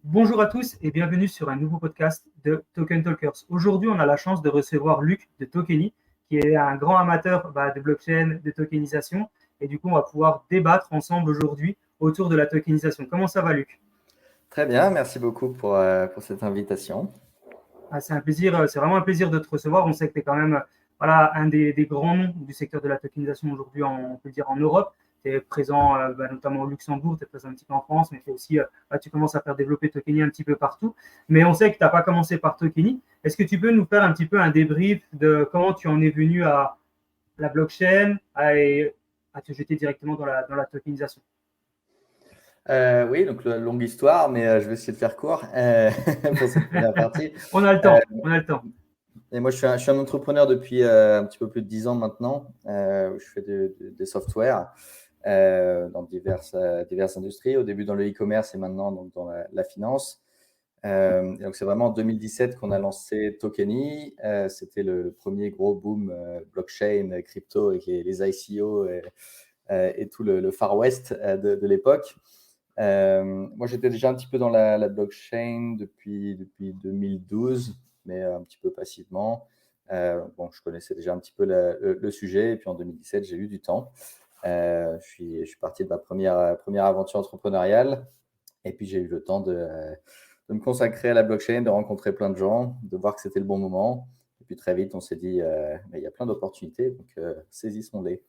Bonjour à tous et bienvenue sur un nouveau podcast de Token Talkers. Aujourd'hui, on a la chance de recevoir Luc de Tokeny, qui est un grand amateur de blockchain, de tokenisation. Et du coup, on va pouvoir débattre ensemble aujourd'hui autour de la tokenisation. Comment ça va, Luc? Très bien, merci beaucoup pour cette invitation. C'est un plaisir, c'est vraiment un plaisir de te recevoir. On sait que tu es quand même un des grands noms du secteur de la tokenisation aujourd'hui, on peut dire en Europe. Tu es présent notamment au Luxembourg, tu es présent un petit peu en France, mais aussi, tu commences à faire développer Tokeny un petit peu partout. Mais on sait que tu n'as pas commencé par Tokeny. Est-ce que tu peux nous faire un petit peu un débrief de comment tu en es venu à la blockchain, à te jeter directement dans la tokenisation? Oui, donc longue histoire, mais je vais essayer de faire court pour cette première partie. On a le Euh, temps, on a le temps. et moi, je suis un entrepreneur depuis un petit peu plus de 10 ans maintenant. Je fais des softwares dans diverses industries, au début dans le e-commerce et maintenant donc, dans la finance. Et donc, c'est vraiment en 2017 qu'on a lancé Tokeny. C'était le premier gros boom blockchain, crypto, avec les ICO et tout le Far West de l'époque. Moi, j'étais déjà un petit peu dans la blockchain depuis 2012, mais un petit peu passivement. Bon, je connaissais déjà un petit peu le sujet. Et puis en 2017, j'ai eu du temps. Je suis parti de ma première aventure entrepreneuriale. Et puis, j'ai eu le temps de me consacrer à la blockchain, de rencontrer plein de gens, de voir que c'était le bon moment. Et puis, très vite, on s'est dit, il y a plein d'opportunités, donc saisissons-les.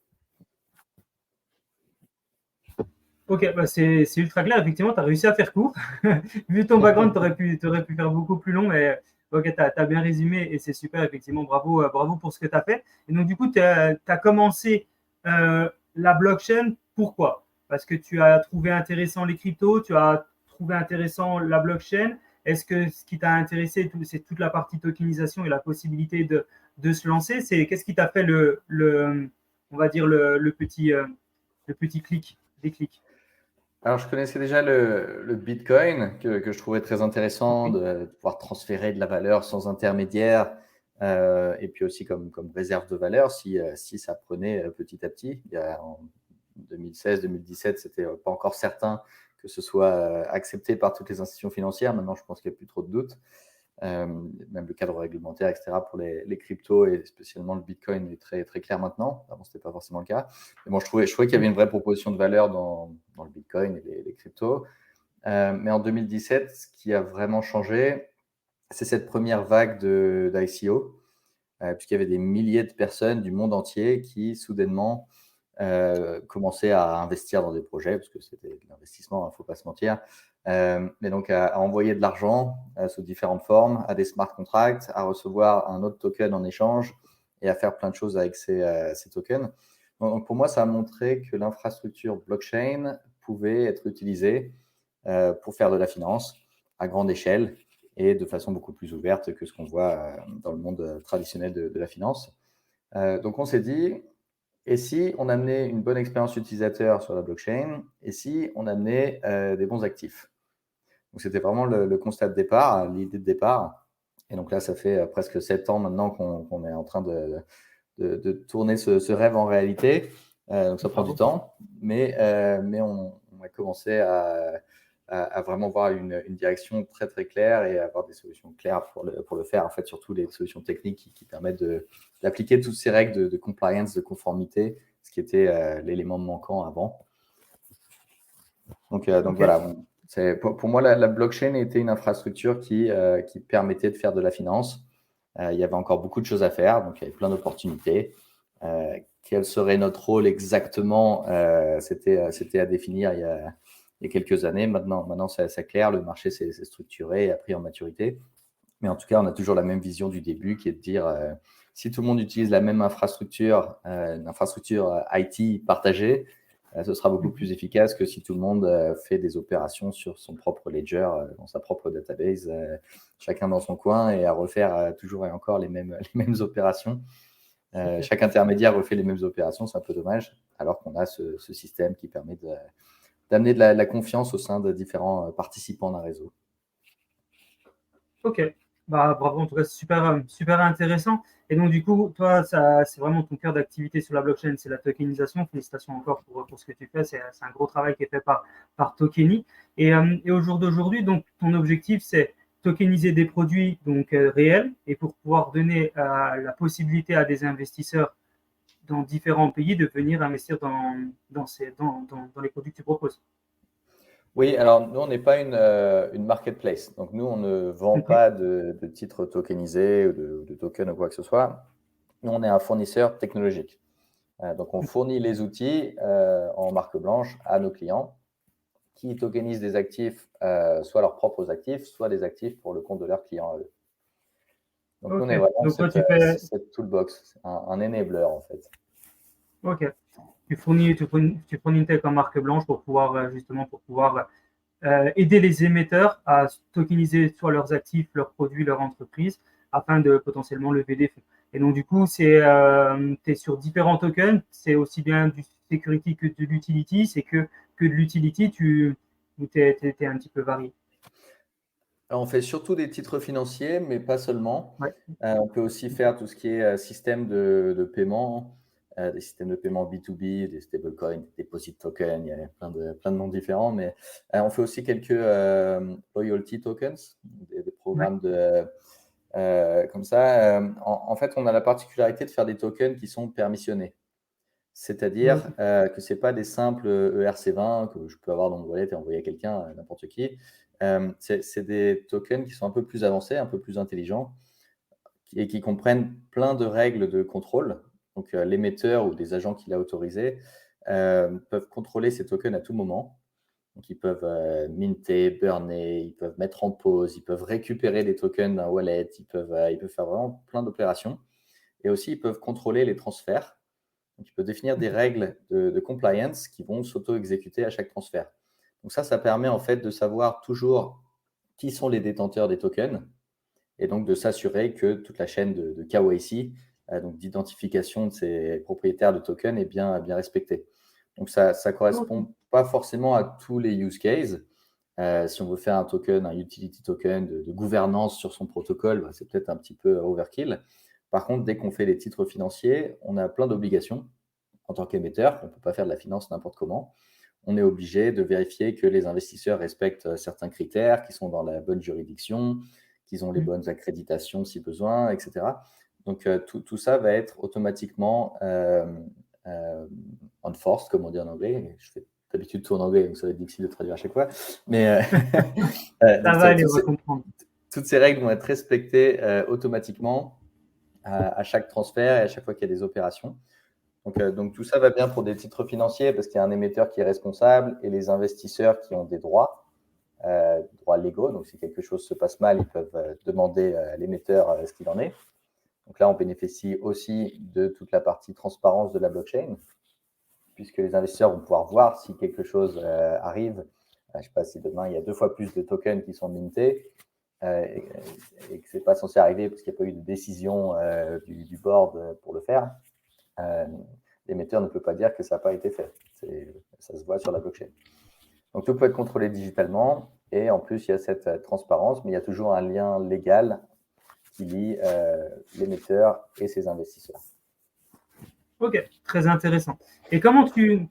Ok, c'est ultra clair. Effectivement, tu as réussi à faire court. Vu ton background, t'aurais pu faire beaucoup plus long, mais ok, tu as bien résumé et c'est super. Effectivement, bravo, bravo pour ce que tu as fait. Et donc, du coup, tu as commencé la blockchain. Pourquoi? Parce que tu as trouvé intéressant les cryptos, tu as trouvé intéressant la blockchain. Est-ce que ce qui t'a intéressé, c'est toute la partie tokenisation et la possibilité de se lancer? Qu'est-ce qui t'a fait on va dire le petit clic, déclic? Alors, je connaissais déjà le Bitcoin que je trouvais très intéressant Ok. de pouvoir transférer de la valeur sans intermédiaire et puis aussi comme réserve de valeur si ça prenait petit à petit. En 2016-2017, c'était pas encore certain que ce soit accepté par toutes les institutions financières. Maintenant, je pense qu'il n'y a plus trop de doutes. Même le cadre réglementaire, etc., pour les cryptos et spécialement le Bitcoin est très, très clair maintenant. Avant, ce n'était pas forcément le cas. Mais bon, je trouvais qu'il y avait une vraie proposition de valeur dans le Bitcoin et les cryptos. Mais en 2017, ce qui a vraiment changé, c'est cette première vague d'ICO, puisqu'il y avait des milliers de personnes du monde entier qui, soudainement, commençaient à investir dans des projets, parce que c'était de l'investissement, il ne faut pas se mentir, mais donc à envoyer de l'argent sous différentes formes, à des smart contracts, à recevoir un autre token en échange et à faire plein de choses avec ces tokens. Donc pour moi, ça a montré que l'infrastructure blockchain pouvait être utilisée pour faire de la finance à grande échelle et de façon beaucoup plus ouverte que ce qu'on voit dans le monde traditionnel de la finance. Donc on s'est dit, et si on amenait une bonne expérience utilisateur sur la blockchain, et si on amenait des bons actifs? Donc c'était vraiment le constat de départ, l'idée de départ. Et donc là, ça fait presque 7 ans maintenant qu'on est en train de tourner ce rêve en réalité. Donc ça prend du Bravo. temps, mais on a commencé à vraiment voir une direction très très claire et avoir des solutions claires pour le faire. En fait, surtout les solutions techniques qui permettent d'appliquer toutes ces règles de compliance, de conformité, ce qui était l'élément manquant avant. Donc Ok. voilà, pour moi, la blockchain était une infrastructure qui permettait de faire de la finance. Il y avait encore beaucoup de choses à faire, donc il y avait plein d'opportunités. Quel serait notre rôle exactement? C'était à définir il y a quelques années. Maintenant c'est clair, le marché s'est structuré et a pris en maturité. Mais en tout cas, on a toujours la même vision du début qui est de dire si tout le monde utilise la même infrastructure, une infrastructure IT partagée, ce sera beaucoup plus efficace que si tout le monde fait des opérations sur son propre ledger, dans sa propre database, chacun dans son coin et à refaire toujours et encore les mêmes opérations. Chaque intermédiaire refait les mêmes opérations, c'est un peu dommage, alors qu'on a ce système qui permet d'amener de la confiance au sein de différents participants d'un réseau. Ok. Bah, bravo, en tout cas, c'est super intéressant. Et donc, du coup, toi, c'est vraiment ton cœur d'activité sur la blockchain, c'est la tokenisation. Félicitations encore pour ce que tu fais. C'est un gros travail qui est fait par Tokeny. Et au jour d'aujourd'hui, donc, ton objectif, c'est tokeniser des produits donc, réels et pour pouvoir donner la possibilité à des investisseurs dans différents pays de venir investir dans les produits que tu proposes. Oui, alors nous, on n'est pas une marketplace. Donc nous, on ne vend Ok. pas de titres tokenisés ou de tokens ou quoi que ce soit. Nous, on est un fournisseur technologique. Donc on fournit les outils en marque blanche à nos clients qui tokenisent des actifs, soit leurs propres actifs, soit des actifs pour le compte de leurs clients à eux. Donc nous, on Ok. est vraiment Donc, toi, tu fais. cette toolbox, un enabler en fait. Ok. Tu fournis une tech en marque blanche pour pouvoir justement pour pouvoir aider les émetteurs à tokeniser soit leurs actifs, leurs produits, leur entreprise, afin de potentiellement lever des fonds. Et donc, du coup, tu es sur différents tokens, c'est aussi bien du security que de l'utility, c'est que de l'utility, tu es un petit peu varié. Alors, on fait surtout des titres financiers, mais pas seulement. Ouais. On peut aussi faire tout ce qui est système de paiement, des systèmes de paiement B2B, des stablecoins, des deposit tokens, il y a plein de noms différents, mais on fait aussi quelques loyalty tokens, des Ouais. programmes comme ça. En fait, on a la particularité de faire des tokens qui sont permissionnés. C'est-à-dire Ok. que ce n'est pas des simples ERC20 que je peux avoir dans mon wallet et envoyer à quelqu'un, n'importe qui. C'est des tokens qui sont un peu plus avancés, un peu plus intelligents et qui comprennent plein de règles de contrôle. Donc, l'émetteur ou des agents qu'il a autorisés peuvent contrôler ces tokens à tout moment. Donc, ils peuvent minter, burner, ils peuvent mettre en pause, ils peuvent récupérer des tokens d'un wallet, ils peuvent faire vraiment plein d'opérations. Et aussi, ils peuvent contrôler les transferts. Donc, il peut définir des règles de compliance qui vont s'auto-exécuter à chaque transfert. Donc ça permet en fait de savoir toujours qui sont les détenteurs des tokens et donc de s'assurer que toute la chaîne de KYC, donc d'identification de ces propriétaires de tokens, est bien respectée. Donc ça ne Ok. correspond pas forcément à tous les use cases. Si on veut faire un token, un utility token de gouvernance sur son protocole, bah, c'est peut-être un petit peu overkill. Par contre, dès qu'on fait des titres financiers, on a plein d'obligations en tant qu'émetteur. On ne peut pas faire de la finance n'importe comment. On est obligé de vérifier que les investisseurs respectent certains critères, qu'ils sont dans la bonne juridiction, qu'ils ont les bonnes accréditations si besoin, etc. Donc, tout ça va être automatiquement enforced, comme on dit en anglais. Je fais d'habitude tout en anglais, donc ça va être difficile de traduire à chaque fois. Mais Ça donc, va aller, on va comprendre. toutes ces règles vont être respectées automatiquement à chaque transfert et à chaque fois qu'il y a des opérations. Donc, tout ça va bien pour des titres financiers parce qu'il y a un émetteur qui est responsable et les investisseurs qui ont des droits légaux. Donc, si quelque chose se passe mal, ils peuvent demander à l'émetteur ce qu'il en est. Donc là, on bénéficie aussi de toute la partie transparence de la blockchain, puisque les investisseurs vont pouvoir voir si quelque chose arrive. Je ne sais pas si demain, il y a 2 fois plus de tokens qui sont mintés et que ce n'est pas censé arriver parce qu'il n'y a pas eu de décision du board pour le faire. L'émetteur ne peut pas dire que ça n'a pas été fait. Ça se voit sur la blockchain. Donc, tout peut être contrôlé digitalement. Et en plus, il y a cette transparence, mais il y a toujours un lien légal qui lie l'émetteur et ses investisseurs. Ok, très intéressant. Et comment tu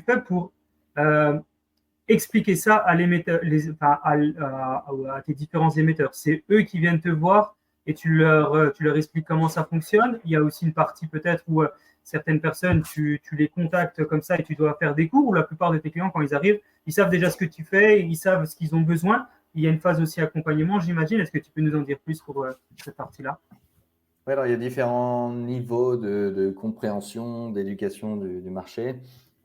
fais pour euh, expliquer ça à l'émetteur, enfin, à tes différents émetteurs? C'est eux qui viennent te voir et tu leur expliques comment ça fonctionne. Il y a aussi une partie peut-être où certaines personnes, tu les contactes comme ça et tu dois faire des cours, ou la plupart de tes clients, quand ils arrivent, ils savent déjà ce que tu fais, ils savent ce qu'ils ont besoin. Il y a une phase aussi accompagnement, j'imagine. Est-ce que tu peux nous en dire plus pour cette partie-là? Oui, alors il y a différents niveaux de compréhension, d'éducation du marché.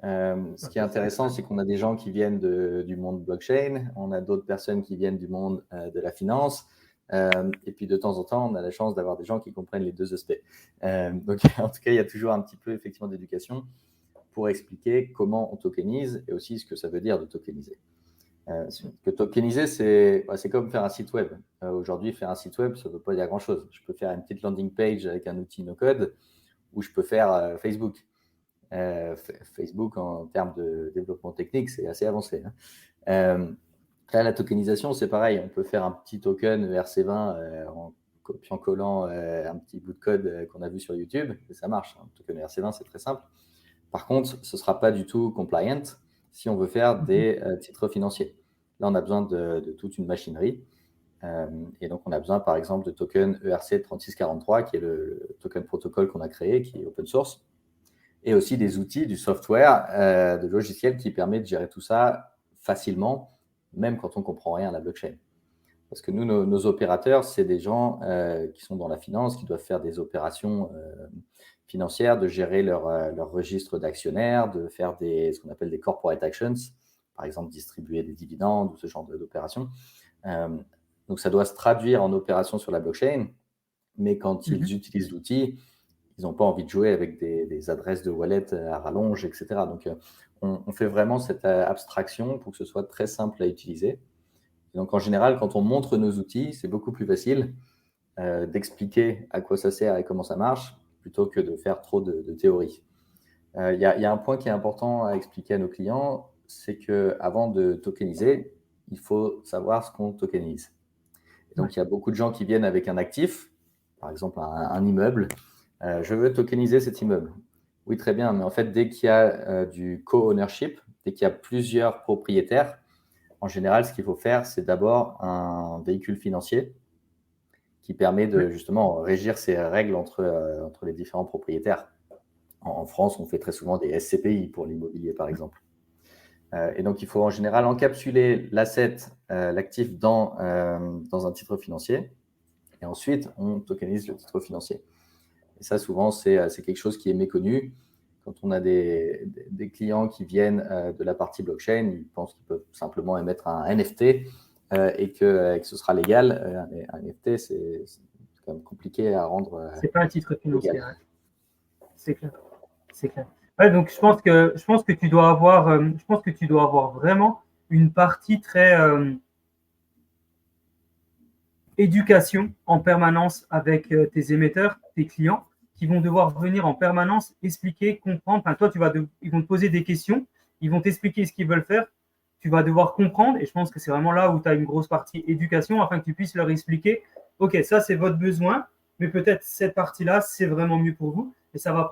Ce qui est intéressant, c'est qu'on a des gens qui viennent du monde blockchain, on a d'autres personnes qui viennent du monde de la finance, et puis de temps en temps, on a la chance d'avoir des gens qui comprennent les deux aspects. Donc en tout cas, il y a toujours un petit peu effectivement d'éducation pour expliquer comment on tokenise et aussi ce que ça veut dire de tokeniser. Que tokeniser, c'est comme faire un site web. Aujourd'hui, faire un site web, ça ne veut pas dire grand-chose. Je peux faire une petite landing page avec un outil no-code ou je peux faire Facebook. Facebook, en termes de développement technique, c'est assez avancé. Là, la tokenisation, c'est pareil. On peut faire un petit token ERC20 copiant-collant un petit bout de code qu'on a vu sur YouTube, et ça marche. Un token ERC20, c'est très simple. Par contre, ce ne sera pas du tout compliant si on veut faire des titres financiers. Là, on a besoin de toute une machinerie. Et donc, on a besoin, par exemple, de token ERC3643, qui est le token protocole qu'on a créé, qui est open source, et aussi des outils, du software, de logiciels qui permet de gérer tout ça facilement, même quand on ne comprend rien à la blockchain. Parce que nous, nos opérateurs, c'est des gens qui sont dans la finance, qui doivent faire des opérations financières, de gérer leur registre d'actionnaires, de faire ce qu'on appelle des corporate actions, par exemple distribuer des dividendes ou ce genre d'opérations. Donc, ça doit se traduire en opérations sur la blockchain, mais quand ils utilisent l'outil, ils n'ont pas envie de jouer avec des adresses de wallet à rallonge, etc. Donc, on fait vraiment cette abstraction pour que ce soit très simple à utiliser. Et donc, en général, quand on montre nos outils, c'est beaucoup plus facile d'expliquer à quoi ça sert et comment ça marche, plutôt que de faire trop de théorie. Il y a un point qui est important à expliquer à nos clients, c'est qu'avant de tokeniser, il faut savoir ce qu'on tokenise. Et donc, il y a beaucoup de gens qui viennent avec un actif, par exemple un immeuble. Je veux tokeniser cet immeuble. Oui, très bien, mais en fait, dès qu'il y a du co-ownership, dès qu'il y a plusieurs propriétaires, en général, ce qu'il faut faire, c'est d'abord un véhicule financier qui permet de justement régir ces règles entre les différents propriétaires. En France, on fait très souvent des SCPI pour l'immobilier, par exemple. Et donc, il faut en général encapsuler l'asset, l'actif dans un titre financier. Et ensuite, on tokenise le titre financier. Et ça, souvent, c'est quelque chose qui est méconnu. Quand on a des clients qui viennent de la partie blockchain, ils pensent qu'ils peuvent simplement émettre un NFT et que ce sera légal. Un NFT, c'est quand même compliqué à rendre C'est pas un titre financier. légal. Ouais. C'est clair. C'est clair. Ouais, donc je pense que tu dois avoir vraiment une partie très éducation en permanence avec tes émetteurs, tes clients, qui vont devoir venir en permanence expliquer, comprendre. Enfin, toi, ils vont te poser des questions, ils vont t'expliquer ce qu'ils veulent faire, tu vas devoir comprendre, et je pense que c'est vraiment là où tu as une grosse partie éducation, afin que tu puisses leur expliquer, OK, ça c'est votre besoin, mais peut-être cette partie-là, c'est vraiment mieux pour vous, et ça va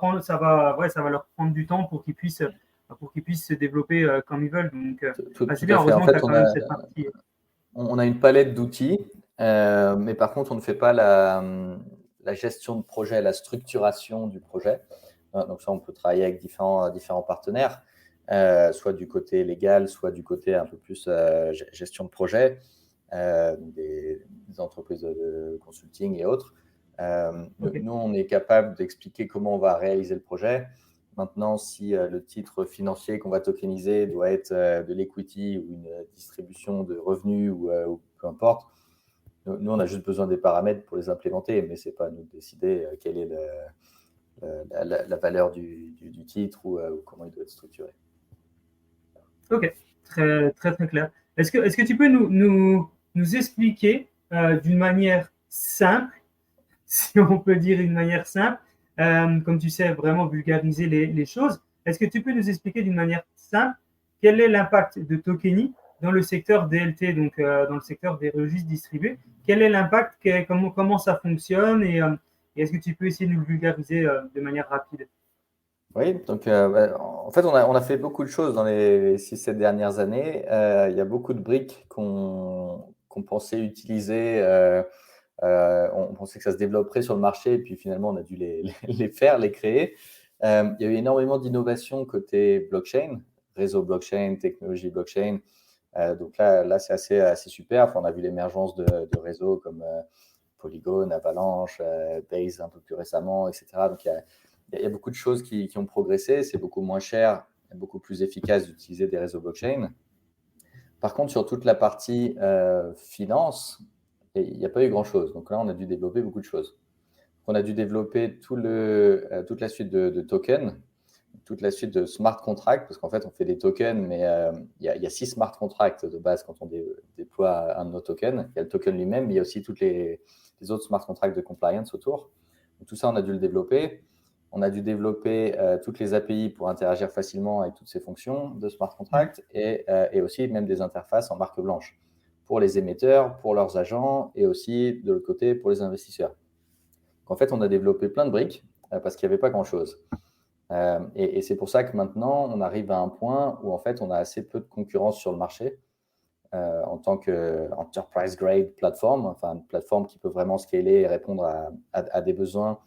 leur prendre du temps pour qu'ils puissent se développer comme ils veulent. Donc, Tout c'est à bien, fait. En heureusement que tu fait, as quand même cette partie. on a une palette d'outils, mais par contre, on ne fait pas la gestion de projet, la structuration du projet. Donc ça, on peut travailler avec différents partenaires, soit du côté légal, soit du côté un peu plus gestion de projet, des entreprises de consulting et autres. Okay. Nous, on est capable d'expliquer comment on va réaliser le projet. Maintenant, si le titre financier qu'on va tokeniser doit être de l'equity ou une distribution de revenus ou peu importe, nous, on a juste besoin des paramètres pour les implémenter, mais ce n'est pas à nous de décider quelle est la valeur du titre ou comment il doit être structuré. Ok, très, très, très clair. Est-ce que tu peux nous expliquer d'une manière simple, si on peut dire une manière simple, comme tu sais, vraiment vulgariser les choses, est-ce que tu peux nous expliquer d'une manière simple quel est l'impact de Tokeny dans le secteur DLT, donc dans le secteur des registres distribués? Quel est l'impact, comment ça fonctionne et est-ce que tu peux essayer de nous le vulgariser de manière rapide? Oui, donc en fait, on a fait beaucoup de choses dans les 6-7 dernières années. Il y a beaucoup de briques qu'on pensait utiliser. On pensait que ça se développerait sur le marché, et puis finalement, on a dû les faire, les créer. Il y a eu énormément d'innovations côté blockchain, réseau blockchain, technologie blockchain. Donc là c'est assez super. Enfin, on a vu l'émergence de réseaux comme Polygon, Avalanche, Base un peu plus récemment, etc. Donc, il y a beaucoup de choses qui ont progressé. C'est beaucoup moins cher et beaucoup plus efficace d'utiliser des réseaux blockchain. Par contre, sur toute la partie finance, il n'y a pas eu grand-chose. Donc là, on a dû développer beaucoup de choses. On a dû développer toute la suite de tokens, toute la suite de smart contracts, parce qu'en fait, on fait des tokens, mais il y a 6 smart contracts de base quand on déploie un de nos tokens. Il y a le token lui-même, mais il y a aussi toutes les autres smart contracts de compliance autour. Donc, tout ça, on a dû le développer. On a dû développer toutes les API pour interagir facilement avec toutes ces fonctions de smart contracts et aussi même des interfaces en marque blanche. pour les émetteurs, pour leurs agents et aussi de l'autre côté pour les investisseurs. Donc, en fait, on a développé plein de briques parce qu'il n'y avait pas grand-chose. Et c'est pour ça que maintenant, on arrive à un point où en fait, on a assez peu de concurrence sur le marché en tant qu'enterprise grade plateforme, enfin une plateforme qui peut vraiment scaler et répondre à des besoins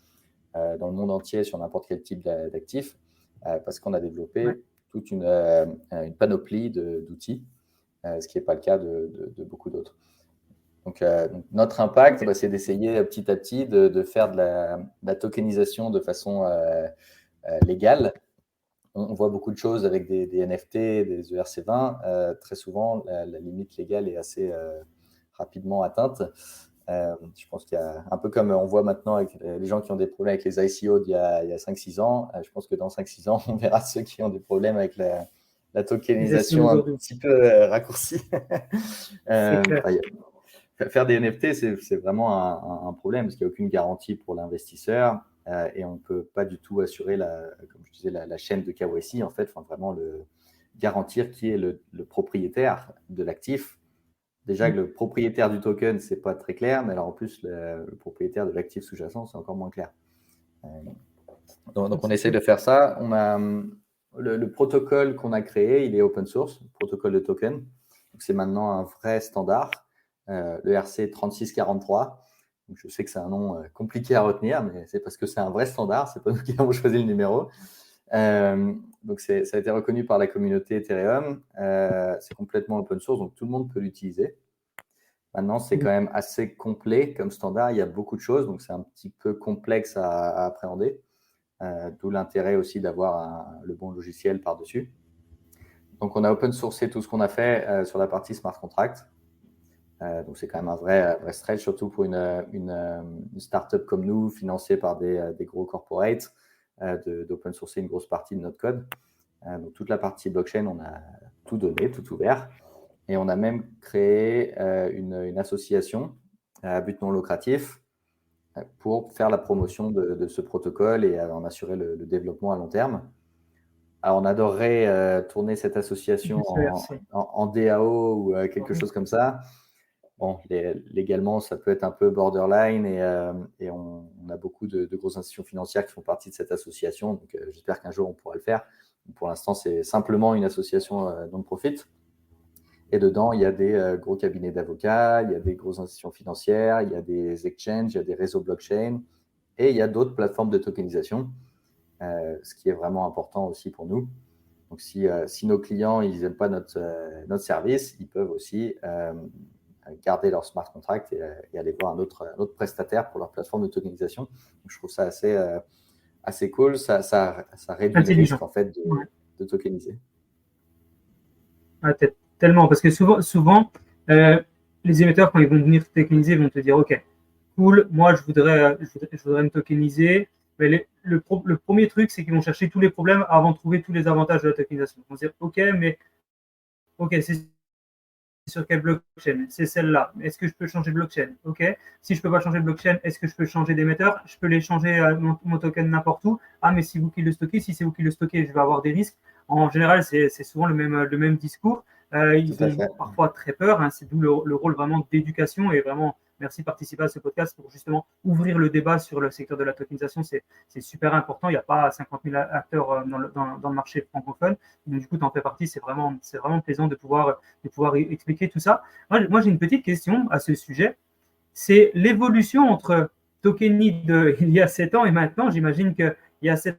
dans le monde entier sur n'importe quel type d'actif, parce qu'on a développé toute une panoplie d'outils, ce qui n'est pas le cas de beaucoup d'autres. Donc, notre impact, c'est d'essayer petit à petit de faire de la tokenisation de façon légale. On voit beaucoup de choses avec des NFT, des ERC20. Très souvent, la limite légale est assez rapidement atteinte. Je pense qu'il y a un peu comme on voit maintenant avec les gens qui ont des problèmes avec les ICO d'il y a 5-6 ans. Je pense que dans 5-6 ans, on verra ceux qui ont des problèmes avec la tokenisation un petit peu raccourcie. Faire des NFT, c'est vraiment un problème parce qu'il n'y a aucune garantie pour l'investisseur et on ne peut pas du tout assurer, comme je disais, la chaîne de KYC, en fait, vraiment garantir qui est le propriétaire de l'actif. Déjà que le propriétaire du token, ce n'est pas très clair, mais alors en plus, le propriétaire de l'actif sous-jacent, c'est encore moins clair. Donc, on essaie de faire ça. On a le protocole qu'on a créé, il est open source, le protocole de token. C'est maintenant un vrai standard, le RC 3643. Donc, je sais que c'est un nom compliqué à retenir, mais c'est parce que c'est un vrai standard, c'est pas nous qui avons choisi le numéro. Donc, ça a été reconnu par la communauté Ethereum. C'est complètement open source, donc tout le monde peut l'utiliser. Maintenant, c'est quand même assez complet comme standard. Il y a beaucoup de choses, donc c'est un petit peu complexe à appréhender. D'où l'intérêt aussi d'avoir le bon logiciel par-dessus. Donc, on a open sourcé tout ce qu'on a fait sur la partie smart contract. Donc, c'est quand même un vrai stretch, surtout pour une startup comme nous, financée par des gros corporates, d'open sourcer une grosse partie de notre code. Donc, toute la partie blockchain, on a tout donné, tout ouvert. Et on a même créé une association à but non lucratif pour faire la promotion de ce protocole et en assurer le développement à long terme. Alors, on adorerait tourner cette association en DAO ou quelque chose comme ça. Bon, légalement, ça peut être un peu borderline et on a beaucoup de grosses institutions financières qui font partie de cette association. Donc, j'espère qu'un jour, on pourra le faire. Pour l'instant, c'est simplement une association non-profit. Et dedans, il y a des gros cabinets d'avocats, il y a des grosses institutions financières, il y a des exchanges, il y a des réseaux blockchain et il y a d'autres plateformes de tokenisation, ce qui est vraiment important aussi pour nous. Donc, si nos clients n'aiment pas notre service, ils peuvent aussi garder leur smart contract et aller voir un autre prestataire pour leur plateforme de tokenisation. Donc, je trouve ça assez cool. Ça réduit le risque en fait de tokeniser. Tellement, parce que souvent les émetteurs, quand ils vont venir tokeniser, vont te dire ok, cool, moi je voudrais me tokeniser. Mais le premier truc, c'est qu'ils vont chercher tous les problèmes avant de trouver tous les avantages de la tokenisation. Ils vont dire ok, c'est sur quelle blockchain? C'est celle-là. Est-ce que je peux changer de blockchain? Ok. Si je ne peux pas changer de blockchain, est-ce que je peux changer d'émetteur? Je peux les changer mon token n'importe où. Ah, mais si vous qui le stockez, si c'est vous qui le stockez, je vais avoir des risques. En général, c'est souvent le même discours. Ils ont parfois très peur. Hein. C'est d'où le rôle vraiment d'éducation et vraiment. Merci de participer à ce podcast pour justement ouvrir le débat sur le secteur de la tokenisation. C'est super important. Il n'y a pas 50 000 acteurs dans le marché francophone. Donc, du coup, tu en fais partie. C'est vraiment plaisant de pouvoir expliquer tout ça. Moi, j'ai une petite question à ce sujet. C'est l'évolution entre Tokeny il y a 7 ans et maintenant. J'imagine qu'il y a 7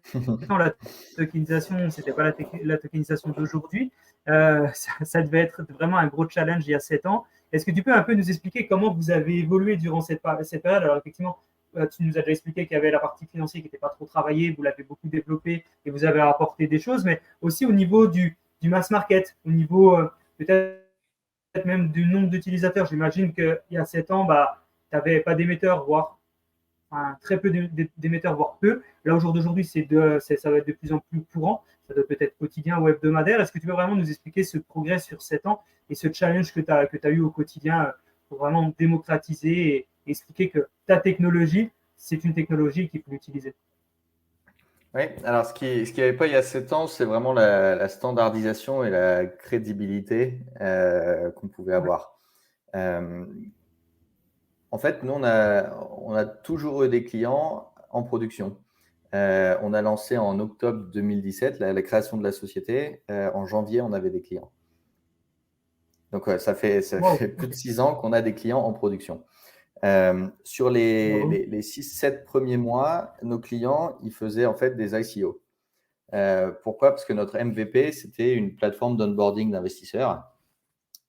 ans, la tokenisation, ce n'était pas la tokenisation d'aujourd'hui. Ça devait être vraiment un gros challenge il y a 7 ans. Est-ce que tu peux un peu nous expliquer comment vous avez évolué durant cette période? Alors, effectivement, tu nous as déjà expliqué qu'il y avait la partie financière qui n'était pas trop travaillée, vous l'avez beaucoup développée et vous avez apporté des choses, mais aussi au niveau du mass market, au niveau peut-être même du nombre d'utilisateurs. J'imagine qu'il y a 7 ans, tu n'avais pas d'émetteurs, voire très peu d'émetteurs, voire peu. Là, au jour d'aujourd'hui, ça va être de plus en plus courant. Ça doit peut-être quotidien ou hebdomadaire. Est-ce que tu peux vraiment nous expliquer ce progrès sur 7 ans et ce challenge que tu as eu au quotidien pour vraiment démocratiser et expliquer que ta technologie, c'est une technologie qu'il faut utiliser? Oui, alors ce qui n'y avait pas il y a 7 ans, c'est vraiment la standardisation et la crédibilité qu'on pouvait avoir. En fait, nous, on a toujours eu des clients en production. On a lancé en octobre 2017 la création de la société. En janvier, on avait des clients. Donc, ça fait plus de 6 ans qu'on a des clients en production. Sur les 6-7 premiers mois, nos clients, ils faisaient en fait des ICO. Pourquoi? Parce que notre MVP, c'était une plateforme d'onboarding d'investisseurs.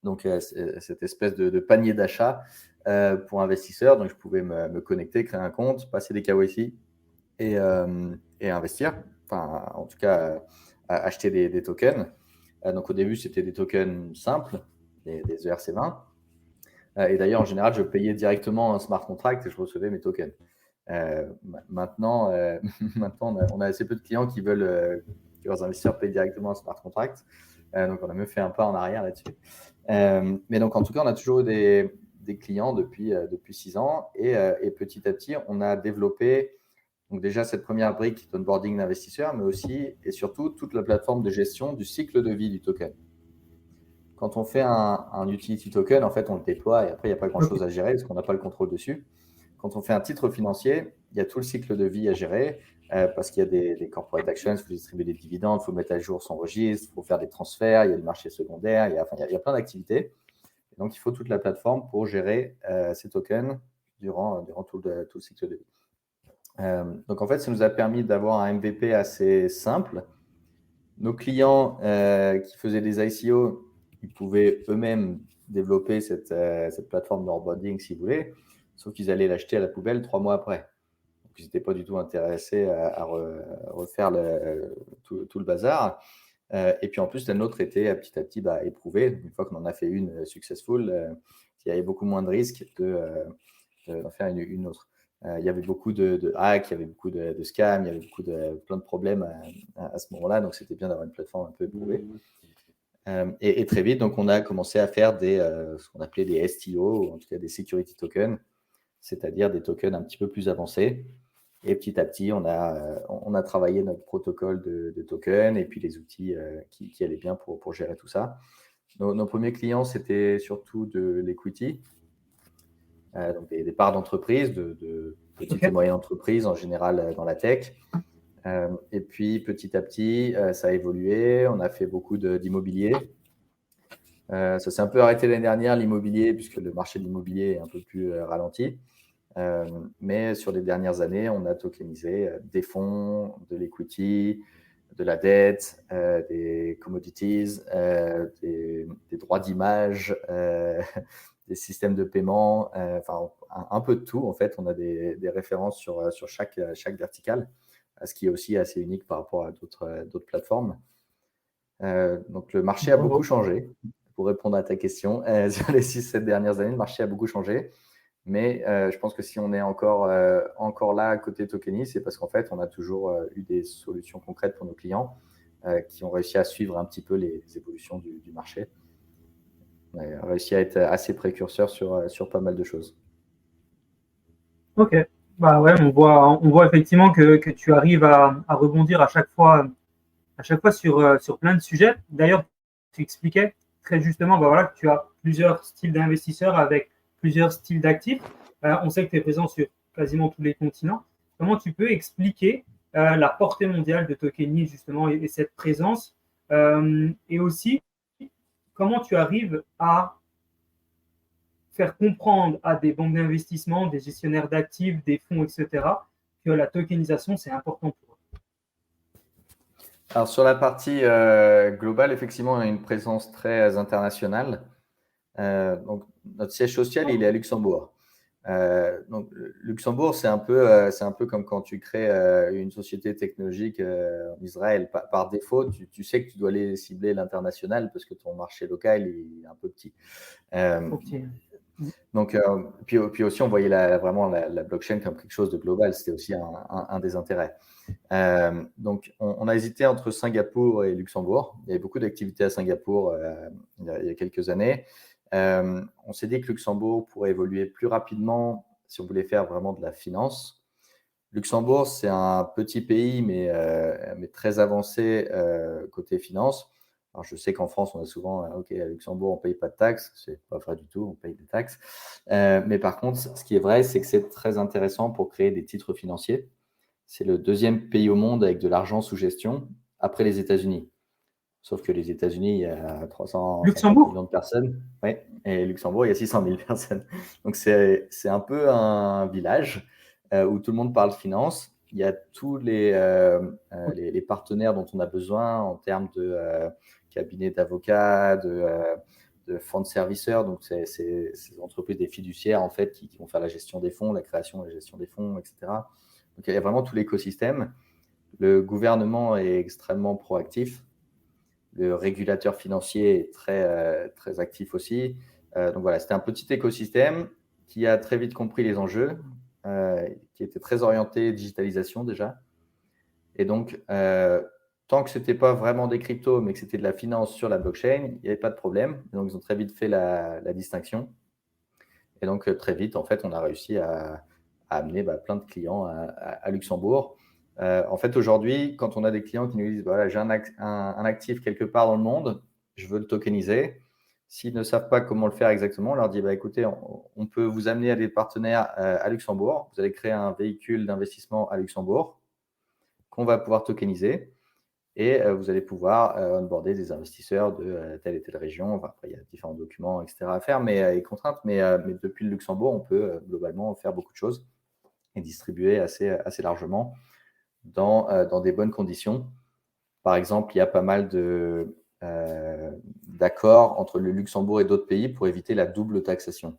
Donc, cette espèce de panier d'achat pour investisseurs. Donc, je pouvais me connecter, créer un compte, passer des KYC et investir. Enfin, en tout cas, acheter des tokens. Donc, au début, c'était des tokens simples, des ERC20. Et d'ailleurs, en général, je payais directement un smart contract et je recevais mes tokens. Maintenant, on a assez peu de clients qui veulent que leurs investisseurs payent directement un smart contract. Donc, on a même fait un pas en arrière là-dessus. Mais donc, en tout cas, on a toujours eu des clients depuis 6 ans. Et petit à petit, on a développé donc déjà cette première brique d'onboarding d'investisseurs, mais aussi et surtout toute la plateforme de gestion du cycle de vie du token. Quand on fait un utility token, en fait, on le déploie et après, il n'y a pas grand-chose à gérer parce qu'on n'a pas le contrôle dessus. Quand on fait un titre financier, il y a tout le cycle de vie à gérer parce qu'il y a des corporate actions, il faut distribuer des dividendes, il faut mettre à jour son registre, il faut faire des transferts, il y a le marché secondaire, il y a plein d'activités. Et donc, il faut toute la plateforme pour gérer ces tokens durant tout le cycle de vie. Donc, en fait, ça nous a permis d'avoir un MVP assez simple. Nos clients qui faisaient des ICO, ils pouvaient eux-mêmes développer cette plateforme d'onboarding s'ils voulaient, sauf qu'ils allaient l'acheter à la poubelle 3 mois après. Donc, ils n'étaient pas du tout intéressés à refaire tout le bazar. Et puis, en plus, la nôtre était petit à petit éprouvée. Une fois qu'on en a fait une successful, il y avait beaucoup moins de risques d'en faire une autre. Il y avait beaucoup de hacks, il y avait beaucoup de scams, il y avait plein de problèmes à ce moment-là. Donc, c'était bien d'avoir une plateforme un peu éprouvée. Et très vite, donc, on a commencé à faire ce qu'on appelait des STO, ou en tout cas des security tokens, c'est-à-dire des tokens un petit peu plus avancés. Et petit à petit, on a travaillé notre protocole de tokens et puis les outils qui allaient bien pour gérer tout ça. Nos premiers clients, c'était surtout de l'equity. Donc des parts d'entreprise, de petites et moyennes entreprises en général dans la tech. Et puis petit à petit, ça a évolué. On a fait beaucoup d'immobilier. Ça s'est un peu arrêté l'année dernière, l'immobilier, puisque le marché de l'immobilier est un peu plus ralenti. Mais sur les dernières années, on a tokenisé des fonds, de l'equity, de la dette, des commodities, des droits d'image, des systèmes de paiement, enfin un peu de tout. En fait, on a des références sur chaque verticale, ce qui est aussi assez unique par rapport à d'autres plateformes. Donc, le marché a beaucoup changé. Pour répondre à ta question, sur les 6-7 dernières années, le marché a beaucoup changé. Mais je pense que si on est encore là à côté de Tokeny, c'est parce qu'en fait, on a toujours eu des solutions concrètes pour nos clients qui ont réussi à suivre un petit peu les évolutions du marché. On a réussi à être assez précurseur sur pas mal de choses. Ok. Bah ouais, on voit effectivement que tu arrives à rebondir à chaque fois sur plein de sujets. D'ailleurs, tu expliquais très justement voilà, que tu as plusieurs styles d'investisseurs avec plusieurs styles d'actifs. On sait que tu es présent sur quasiment tous les continents. Comment tu peux expliquer la portée mondiale de Tokeny justement et cette présence et aussi comment tu arrives à faire comprendre à des banques d'investissement, des gestionnaires d'actifs, des fonds, etc., que la tokenisation, c'est important pour eux. Alors, sur la partie globale, effectivement, on a une présence très internationale. Donc, notre siège social, il est à Luxembourg. Donc, Luxembourg, c'est un peu comme quand tu crées une société technologique en Israël. Par défaut, tu sais que tu dois aller cibler l'international parce que ton marché local est un peu petit. Donc, puis aussi, on voyait vraiment la blockchain comme quelque chose de global. C'était aussi un des intérêts. Donc, on a hésité entre Singapour et Luxembourg. Il y avait beaucoup d'activités à Singapour il y a quelques années. On s'est dit que Luxembourg pourrait évoluer plus rapidement si on voulait faire vraiment de la finance. Luxembourg, c'est un petit pays, mais très avancé côté finance. Alors, je sais qu'en France, on a souvent, OK, à Luxembourg, on ne paye pas de taxes. Ce n'est pas vrai du tout, on paye des taxes. Mais par contre, ce qui est vrai, c'est que c'est très intéressant pour créer des titres financiers. C'est le deuxième pays au monde avec de l'argent sous gestion, après les États-Unis. Sauf que les États-Unis, il y a 350 Luxembourg? millions de personnes. Oui, et Luxembourg, il y a 600 000 personnes. Donc, c'est un peu un village où tout le monde parle finance. Il y a tous les partenaires dont on a besoin en termes de cabinets d'avocats, de fonds de serviceurs. Donc, c'est ces entreprises, des fiduciaires, en fait, qui vont faire la gestion des fonds, la création et la gestion des fonds, etc. Donc, il y a vraiment tout l'écosystème. Le gouvernement est extrêmement proactif. Le régulateur financier est très actif aussi. Donc voilà, c'était un petit écosystème qui a très vite compris les enjeux, qui était très orienté digitalisation déjà. Et donc, tant que ce n'était pas vraiment des cryptos, mais que c'était de la finance sur la blockchain, il n'y avait pas de problème. Et donc, ils ont très vite fait la distinction. Et donc, très vite, en fait, on a réussi à amener plein de clients à Luxembourg. En fait, aujourd'hui, quand on a des clients qui nous disent voilà, j'ai un actif quelque part dans le monde, je veux le tokeniser. S'ils ne savent pas comment le faire exactement, on leur dit écoutez, on peut vous amener à des partenaires à Luxembourg. Vous allez créer un véhicule d'investissement à Luxembourg qu'on va pouvoir tokeniser. Et vous allez pouvoir onboarder des investisseurs de telle et telle région. Enfin, après, il y a différents documents, etc. à faire, et contraintes. Mais depuis le Luxembourg, on peut globalement faire beaucoup de choses et distribuer assez largement dans des bonnes conditions. Par exemple, il y a pas mal d'accords entre le Luxembourg et d'autres pays pour éviter la double taxation.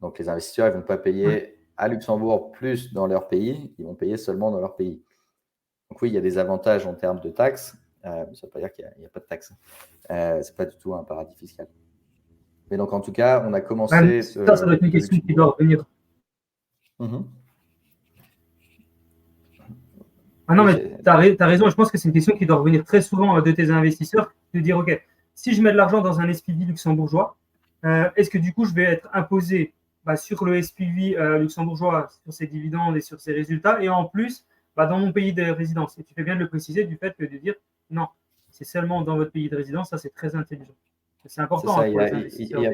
Donc, les investisseurs ne vont pas payer à Luxembourg plus dans leur pays, ils vont payer seulement dans leur pays. Donc oui, il y a des avantages en termes de taxes, ça ne veut pas dire qu'il n'y a pas de taxes. Ce n'est pas du tout un paradis fiscal. Mais donc, en tout cas, on a commencé… Ça doit être une question qui doit revenir. Ah non, mais tu as raison. Je pense que c'est une question qui doit revenir très souvent de tes investisseurs, de dire, OK, si je mets de l'argent dans un SPV luxembourgeois, est-ce que du coup, je vais être imposé sur le SPV luxembourgeois, sur ses dividendes et sur ses résultats, et en plus, dans mon pays de résidence. Et tu fais bien de le préciser du fait que de dire, non, c'est seulement dans votre pays de résidence, ça c'est très intelligent. C'est important. Ça, il y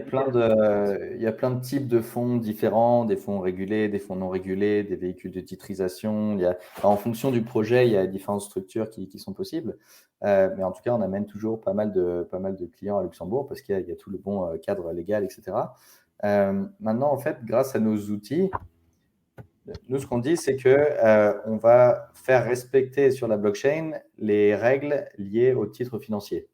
a plein de types de fonds différents, des fonds régulés, des fonds non régulés, des véhicules de titrisation. En fonction du projet, il y a différentes structures qui sont possibles. Mais en tout cas, on amène toujours pas mal de clients à Luxembourg parce qu'il y a tout le bon cadre légal, etc. Maintenant, en fait, grâce à nos outils, nous, ce qu'on dit, c'est qu'on va faire respecter sur la blockchain les règles liées aux titres financiers.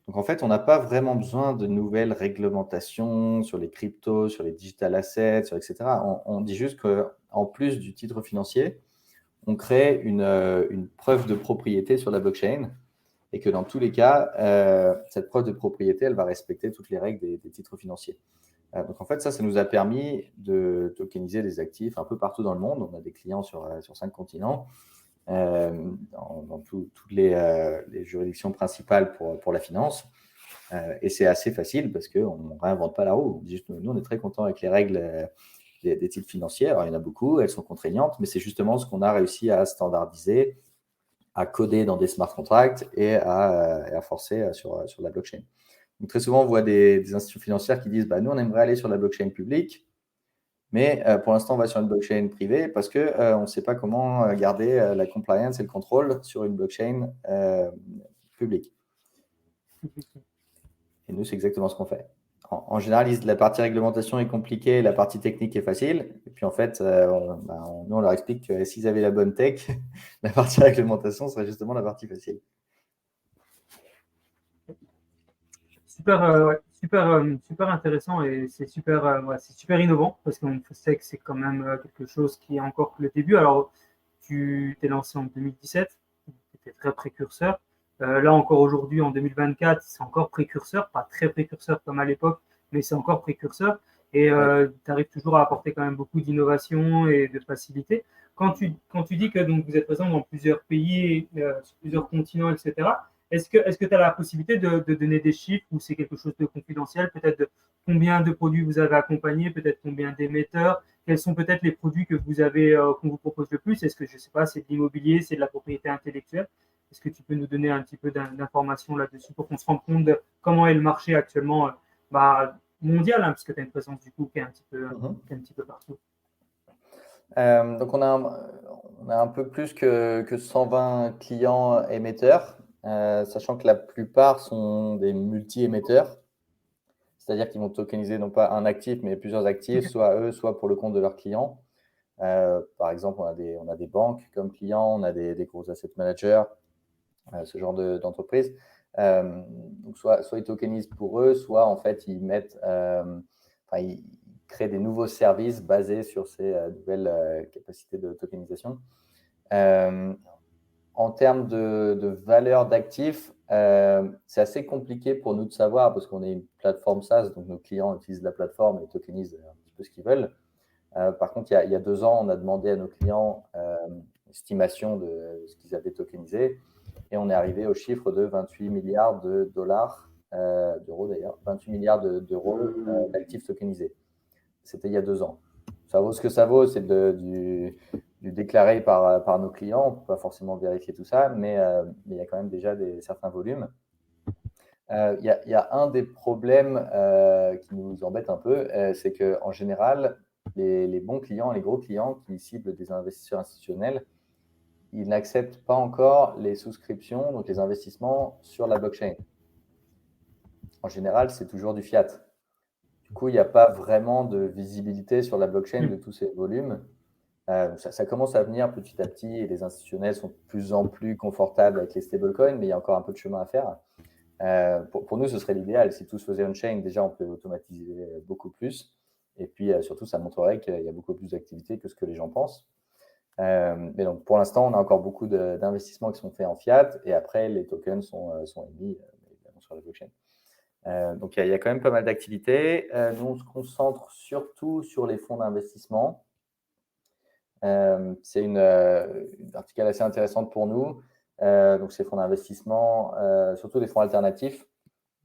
Donc, en fait, on n'a pas vraiment besoin de nouvelles réglementations sur les cryptos, sur les digital assets, etc. On dit juste qu'en plus du titre financier, on crée une preuve de propriété sur la blockchain et que dans tous les cas, cette preuve de propriété, elle va respecter toutes les règles des titres financiers. Donc, en fait, ça nous a permis de tokeniser des actifs un peu partout dans le monde. On a des clients sur 5 continents. Dans toutes les juridictions principales pour la finance. Et c'est assez facile parce qu'on ne réinvente pas la roue. Nous, on est très contents avec les règles des titres financiers. Alors, il y en a beaucoup, elles sont contraignantes, mais c'est justement ce qu'on a réussi à standardiser, à coder dans des smart contracts et à forcer sur la blockchain. Donc, très souvent, on voit des institutions financières qui disent nous, on aimerait aller sur la blockchain publique. Mais pour l'instant, on va sur une blockchain privée parce qu'on ne sait pas comment garder la compliance et le contrôle sur une blockchain publique. Et nous, c'est exactement ce qu'on fait. En général, la partie réglementation est compliquée, la partie technique est facile. Et puis en fait, nous, on leur explique que s'ils avaient la bonne tech, la partie réglementation serait justement la partie facile. Super intéressant et c'est super innovant parce qu'on sait que c'est quand même quelque chose qui est encore le début. Alors, tu t'es lancé en 2017, tu étais très précurseur. Là encore aujourd'hui, en 2024, c'est encore précurseur, pas très précurseur comme à l'époque, mais c'est encore précurseur. Et tu arrives toujours à apporter quand même beaucoup d'innovation et de facilité. Quand tu dis que donc, vous êtes présent dans plusieurs pays, sur plusieurs continents, etc., est-ce que tu as la possibilité de donner des chiffres ou c'est quelque chose de confidentiel, peut-être de combien de produits vous avez accompagnés, peut-être combien d'émetteurs, quels sont peut-être les produits que vous avez, qu'on vous propose le plus? Est-ce que, je ne sais pas, c'est de l'immobilier, c'est de la propriété intellectuelle? Est-ce que tu peux nous donner un petit peu d'informations là-dessus pour qu'on se rende compte de comment est le marché actuellement mondial, hein, puisque tu as une présence du coup qui est un petit peu partout. Donc, on a un peu plus que 120 clients émetteurs, sachant que la plupart sont des multi-émetteurs, c'est-à-dire qu'ils vont tokeniser non pas un actif, mais plusieurs actifs, soit eux, soit pour le compte de leurs clients. Par exemple, on a des banques comme clients, on a des gros asset managers, ce genre d'entreprise. Donc soit ils tokenisent pour eux, soit en fait ils ils créent des nouveaux services basés sur ces nouvelles capacités de tokenisation. En termes de valeur d'actifs, c'est assez compliqué pour nous de savoir parce qu'on est une plateforme SaaS, donc nos clients utilisent la plateforme et tokenisent un petit peu ce qu'ils veulent. Par contre, il y a 2 ans, on a demandé à nos clients une estimation de ce qu'ils avaient tokenisé et on est arrivé au chiffre de 28 milliards de dollars, d'euros d'ailleurs, 28 milliards d'euros d'actifs tokenisés. C'était il y a 2 ans. Ça vaut ce que ça vaut, c'est du déclaré par nos clients. On ne peut pas forcément vérifier tout ça, mais il y a quand même déjà certains volumes. Il y a un des problèmes qui nous embête un peu, c'est qu'en général, les bons clients, les gros clients qui ciblent des investisseurs institutionnels, ils n'acceptent pas encore les souscriptions, donc les investissements sur la blockchain. En général, c'est toujours du fiat. Du coup, il n'y a pas vraiment de visibilité sur la blockchain de tous ces volumes. Ça commence à venir petit à petit et les institutionnels sont de plus en plus confortables avec les stablecoins, mais il y a encore un peu de chemin à faire. Pour nous, ce serait l'idéal. Si tout se faisait on-chain, déjà, on peut automatiser beaucoup plus. Et puis, surtout, ça montrerait qu'il y a beaucoup plus d'activités que ce que les gens pensent. Mais donc, pour l'instant, on a encore beaucoup d'investissements qui sont faits en fiat. Et après, les tokens sont émis évidemment sur la blockchain. Donc, il y a quand même pas mal d'activités. Nous, on se concentre surtout sur les fonds d'investissement. C'est une verticale assez intéressante pour nous. Donc, ces fonds d'investissement, surtout des fonds alternatifs.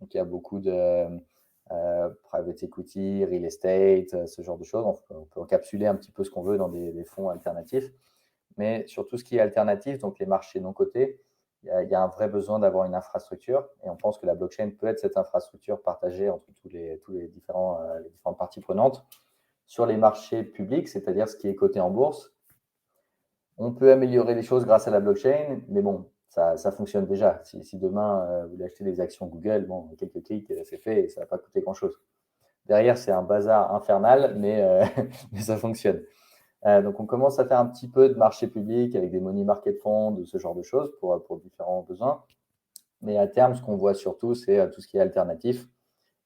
Donc, il y a beaucoup de private equity, real estate, ce genre de choses. On peut encapsuler un petit peu ce qu'on veut dans des fonds alternatifs. Mais sur tout ce qui est alternatif, donc les marchés non cotés, il y a un vrai besoin d'avoir une infrastructure. Et on pense que la blockchain peut être cette infrastructure partagée entre les différentes parties prenantes. Sur les marchés publics, c'est-à-dire ce qui est coté en bourse, on peut améliorer les choses grâce à la blockchain, mais bon, ça fonctionne déjà. Si demain, vous voulez acheter des actions Google, bon, quelques clics, c'est fait et ça ne va pas coûter grand-chose. Derrière, c'est un bazar infernal, mais ça fonctionne. Donc, on commence à faire un petit peu de marché public avec des money market funds, ce genre de choses pour différents besoins. Mais à terme, ce qu'on voit surtout, c'est tout ce qui est alternatif.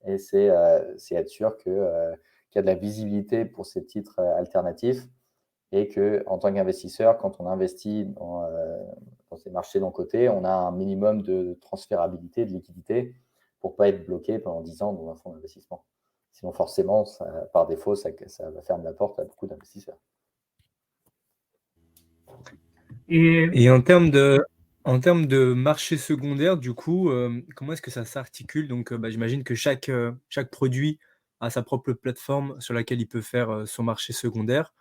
Et c'est être sûr qu'il y a de la visibilité pour ces titres alternatifs et qu'en tant qu'investisseur, quand on investit dans ces marchés non cotés, on a un minimum de transférabilité, de liquidité pour ne pas être bloqué pendant 10 ans dans un fonds d'investissement. Sinon, forcément, par défaut, ça va fermer la porte à beaucoup d'investisseurs. Et en termes de marché secondaire, du coup, comment est-ce que ça s'articule? Donc, j'imagine que chaque produit a sa propre plateforme sur laquelle il peut faire son marché secondaire.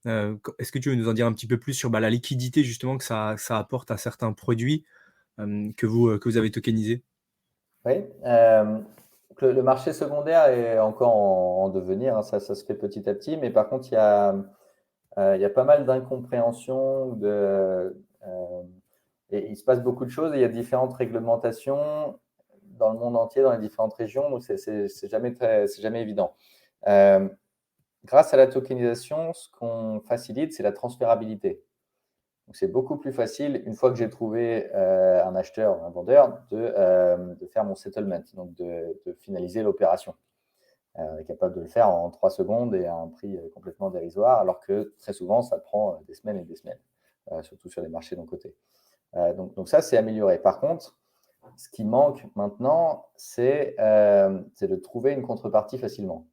Est-ce que tu veux nous en dire un petit peu plus sur la liquidité justement que ça apporte à certains produits que vous avez tokenisés? Oui. Le marché secondaire est encore en devenir, hein, ça se fait petit à petit, mais par contre, il y a pas mal d'incompréhension et il se passe beaucoup de choses et il y a différentes réglementations dans le monde entier, dans les différentes régions, donc c'est jamais évident. Grâce à la tokenisation, ce qu'on facilite, c'est la transférabilité. Donc, c'est beaucoup plus facile, une fois que j'ai trouvé un acheteur ou un vendeur, de faire mon settlement, donc de finaliser l'opération. On est capable de le faire en 3 secondes et à un prix complètement dérisoire, alors que très souvent, ça prend des semaines et des semaines, surtout sur les marchés non cotés. Donc ça, c'est amélioré. Par contre, ce qui manque maintenant, c'est de trouver une contrepartie facilement.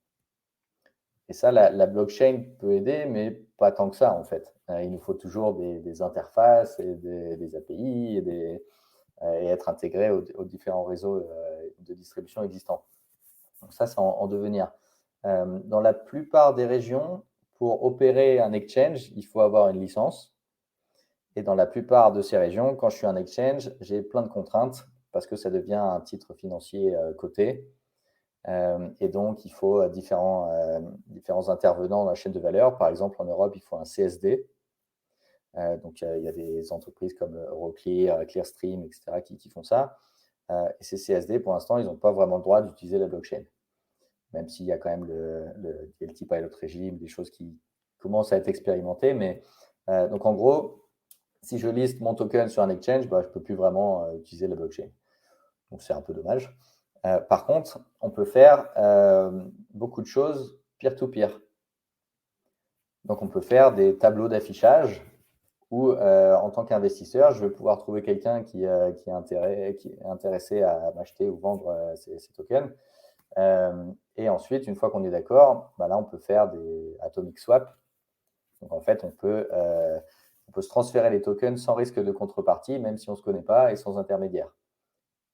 Et ça, la blockchain peut aider, mais pas tant que ça, en fait. Il nous faut toujours des interfaces et des API et être intégré aux différents réseaux de distribution existants. Donc ça, c'est en devenir. Dans la plupart des régions, pour opérer un exchange, il faut avoir une licence. Et dans la plupart de ces régions, quand je suis un exchange, j'ai plein de contraintes parce que ça devient un titre financier coté. Et donc, il faut différents intervenants dans la chaîne de valeur. Par exemple, en Europe, il faut un CSD. Donc, il y a des entreprises comme Euroclear, Clearstream, etc., qui font ça. Et ces CSD, pour l'instant, ils n'ont pas vraiment le droit d'utiliser la blockchain. Même s'il y a quand même le DLT Pilot Regime, des choses qui commencent à être expérimentées. Mais donc, en gros, si je liste mon token sur un exchange, je ne peux plus vraiment utiliser la blockchain. Donc, c'est un peu dommage. Par contre, on peut faire beaucoup de choses peer-to-peer. Donc, on peut faire des tableaux d'affichage où, en tant qu'investisseur, je vais pouvoir trouver quelqu'un qui est intéressé à m'acheter ou vendre ces tokens. Et ensuite, une fois qu'on est d'accord, là, on peut faire des atomic swap. Donc, en fait, on peut se transférer les tokens sans risque de contrepartie, même si on ne se connaît pas et sans intermédiaire.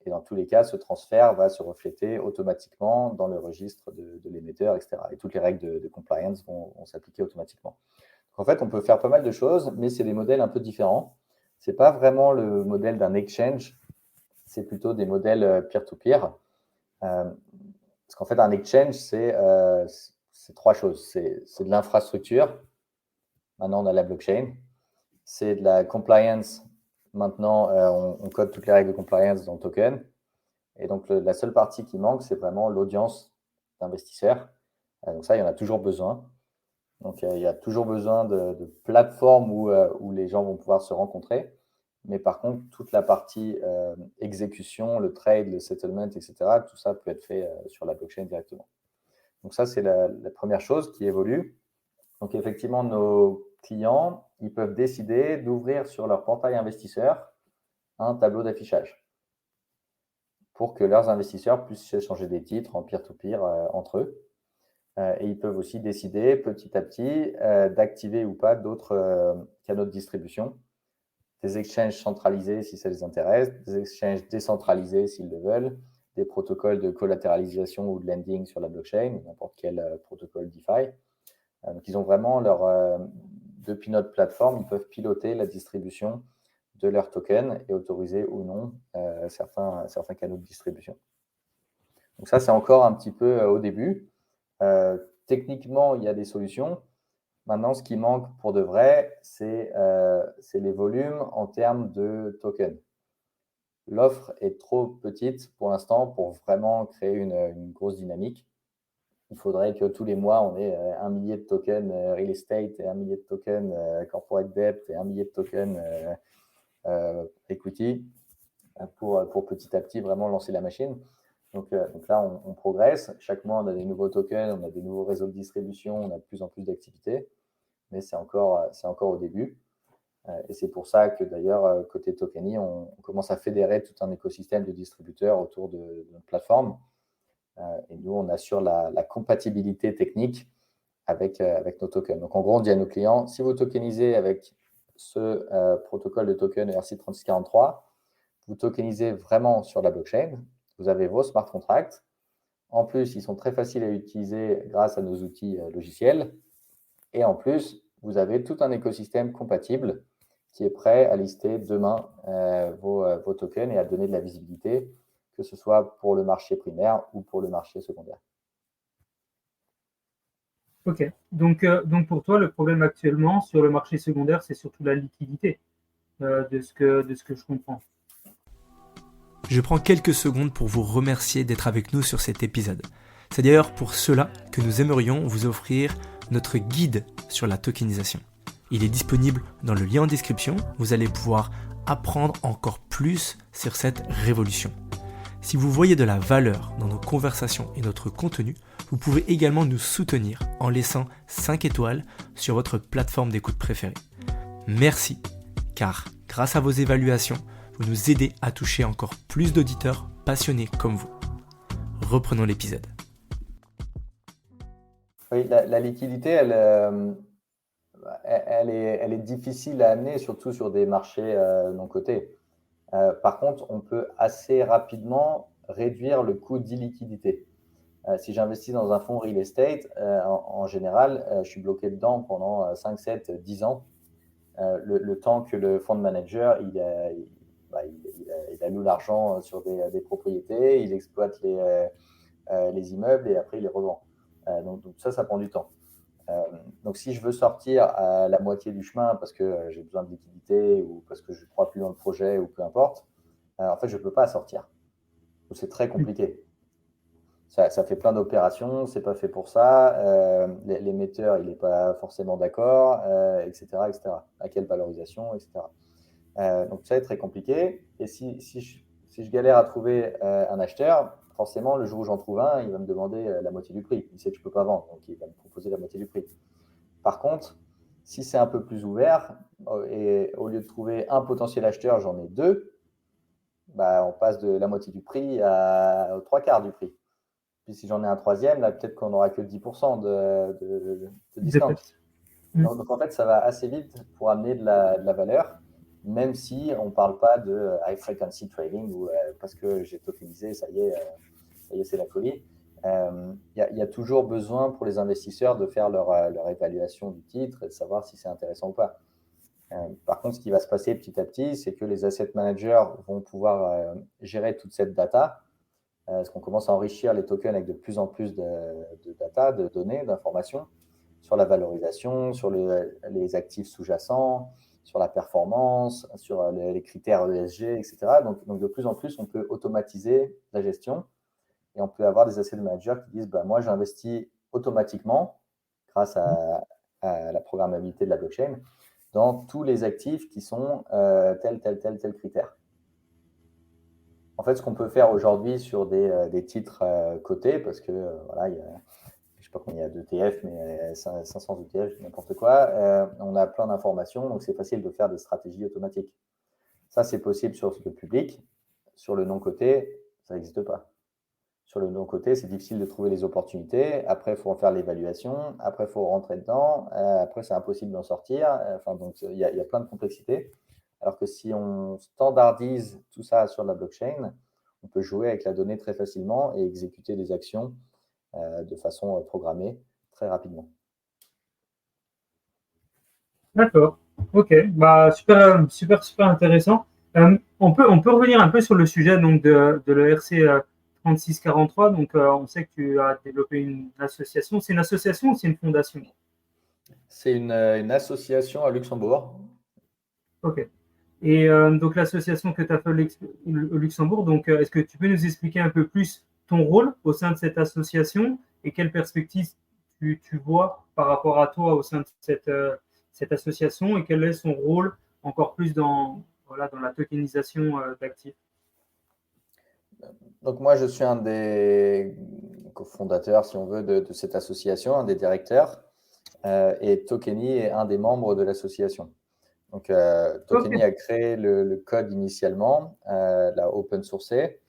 Et dans tous les cas, ce transfert va se refléter automatiquement dans le registre de l'émetteur, etc. Et toutes les règles de compliance vont s'appliquer automatiquement. Donc, en fait, on peut faire pas mal de choses, mais c'est des modèles un peu différents. Ce n'est pas vraiment le modèle d'un exchange, c'est plutôt des modèles peer-to-peer. Parce qu'en fait, un exchange, c'est trois choses. C'est de l'infrastructure. Maintenant, on a la blockchain. C'est de la compliance. Maintenant, on code toutes les règles de compliance dans le token. Et donc, la seule partie qui manque, c'est vraiment l'audience d'investisseurs. Donc ça, il y en a toujours besoin. Donc, il y a toujours besoin de plateformes où les gens vont pouvoir se rencontrer. Mais par contre, toute la partie exécution, le trade, le settlement, etc., tout ça peut être fait sur la blockchain directement. Donc ça, c'est la première chose qui évolue. Donc effectivement, nos clients, ils peuvent décider d'ouvrir sur leur portail investisseur un tableau d'affichage pour que leurs investisseurs puissent échanger des titres en peer-to-peer entre eux. Et ils peuvent aussi décider petit à petit d'activer ou pas d'autres canaux de distribution, des exchanges centralisés si ça les intéresse, des exchanges décentralisés s'ils le veulent, des protocoles de collatéralisation ou de lending sur la blockchain, n'importe quel protocole DeFi. Donc, ils ont vraiment depuis notre plateforme, ils peuvent piloter la distribution de leurs tokens et autoriser ou non certains canaux de distribution. Donc ça, c'est encore un petit peu au début. Techniquement, il y a des solutions. Maintenant, ce qui manque pour de vrai, c'est les volumes en termes de tokens. L'offre est trop petite pour l'instant pour vraiment créer une grosse dynamique. Il faudrait que tous les mois, on ait 1 millier de tokens real estate et 1 millier de tokens corporate debt et 1 millier de tokens equity pour petit à petit vraiment lancer la machine. Donc là, on progresse. Chaque mois, on a des nouveaux tokens, on a des nouveaux réseaux de distribution, on a de plus en plus d'activités, mais c'est encore au début. Et c'est pour ça que d'ailleurs, côté Tokeny, on commence à fédérer tout un écosystème de distributeurs autour de notre plateforme. Et nous, on assure la compatibilité technique avec nos tokens. Donc, en gros, on dit à nos clients, si vous tokenisez avec ce protocole de token ERC3643, vous tokenisez vraiment sur la blockchain. Vous avez vos smart contracts. En plus, ils sont très faciles à utiliser grâce à nos outils logiciels. Et en plus, vous avez tout un écosystème compatible qui est prêt à lister demain vos tokens et à donner de la visibilité, que ce soit pour le marché primaire ou pour le marché secondaire. Ok. Donc pour toi, le problème actuellement sur le marché secondaire, c'est surtout la liquidité, de ce que je comprends. Je prends quelques secondes pour vous remercier d'être avec nous sur cet épisode. C'est d'ailleurs pour cela que nous aimerions vous offrir notre guide sur la tokenisation. Il est disponible dans le lien en description. Vous allez pouvoir apprendre encore plus sur cette révolution. Si vous voyez de la valeur dans nos conversations et notre contenu, vous pouvez également nous soutenir en laissant 5 étoiles sur votre plateforme d'écoute préférée. Merci, car grâce à vos évaluations, vous nous aidez à toucher encore plus d'auditeurs passionnés comme vous. Reprenons l'épisode. Oui, la liquidité, elle est difficile à amener, surtout sur des marchés non cotés. Par contre, on peut assez rapidement réduire le coût d'illiquidité. Si j'investis dans un fonds real estate, en général, je suis bloqué dedans pendant 5, 7, 10 ans. le temps que le fund manager, il alloue l'argent sur des propriétés, il exploite les immeubles et après il les revend. Donc ça prend du temps. Donc si je veux sortir à la moitié du chemin parce que j'ai besoin de liquidité ou parce que je ne crois plus dans le projet ou peu importe, en fait, je ne peux pas sortir. C'est très compliqué. Ça fait plein d'opérations, c'est pas fait pour ça. L'émetteur, il n'est pas forcément d'accord, etc., etc. À quelle valorisation, etc. Donc ça est très compliqué. Et si je galère à trouver un acheteur, forcément, le jour où j'en trouve un, il va me demander la moitié du prix. Il sait que je ne peux pas vendre, donc il va me proposer la moitié du prix. Par contre, si c'est un peu plus ouvert, et au lieu de trouver un potentiel acheteur, j'en ai deux, bah, on passe de la moitié du prix aux trois quarts du prix. Puis si j'en ai un troisième, là, peut-être qu'on n'aura que 10% de discount. Donc, en fait, ça va assez vite pour amener de la valeur, même si on ne parle pas de high frequency trading, ou parce que j'ai tokenisé, ça y est, c'est la folie. Il y a toujours besoin pour les investisseurs de faire leur évaluation du titre et de savoir si c'est intéressant ou pas. Par contre, ce qui va se passer petit à petit, c'est que les asset managers vont pouvoir gérer toute cette data, parce qu'on commence à enrichir les tokens avec de plus en plus de data, de données, d'informations sur la valorisation, sur les actifs sous-jacents, sur la performance, sur les critères ESG, etc. Donc, de plus en plus, on peut automatiser la gestion et on peut avoir des asset managers qui disent bah, moi, j'investis automatiquement grâce à la programmabilité de la blockchain dans tous les actifs qui sont tel critère. En fait, ce qu'on peut faire aujourd'hui sur des titres cotés, parce que voilà, je ne sais pas combien il y a d'ETF, mais 500 ETF, n'importe quoi, on a plein d'informations, donc c'est facile de faire des stratégies automatiques. Ça, c'est possible sur le public. Sur le non-coté, ça n'existe pas. Sur le non-coté, c'est difficile de trouver les opportunités. Après, il faut en faire l'évaluation. Après, il faut rentrer dedans. Après, c'est impossible d'en sortir. Donc, il y a plein de complexités. Alors que si on standardise tout ça sur la blockchain, on peut jouer avec la donnée très facilement et exécuter des actions de façon programmée très rapidement. D'accord. Ok. Bah, super intéressant. On peut revenir un peu sur le sujet donc, de l'ERC 3643. Donc, on sait que tu as développé une association. C'est une association ou c'est une fondation? C'est une association à Luxembourg. Ok. Et donc, l'association que tu as fait au Luxembourg, donc, est-ce que tu peux nous expliquer un peu plus ton rôle au sein de cette association et quelles perspectives tu vois par rapport à toi au sein de cette association et quel est son rôle encore plus dans la tokenisation d'actifs? Donc moi, je suis un des cofondateurs, si on veut, de cette association, un des directeurs, et Tokeny est un des membres de l'association. Donc Tokeny a créé le code initialement, l'a open sourcé,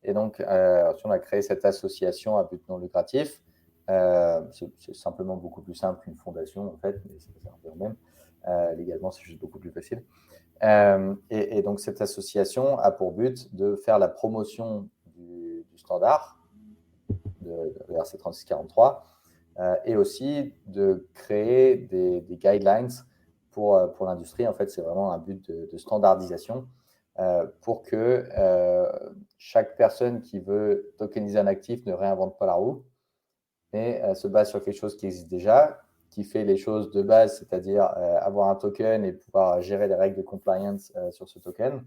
et donc on a créé cette association à but non lucratif. C'est simplement beaucoup plus simple qu'une fondation, en fait, mais c'est un peu le même. Légalement, c'est juste beaucoup plus facile. Et donc, cette association a pour but de faire la promotion du standard de l'ERC 3643 et aussi de créer des guidelines pour l'industrie. En fait, c'est vraiment un but de standardisation pour que chaque personne qui veut tokeniser un actif ne réinvente pas la roue, mais se base sur quelque chose qui existe déjà, qui fait les choses de base, c'est-à-dire avoir un token et pouvoir gérer les règles de compliance sur ce token.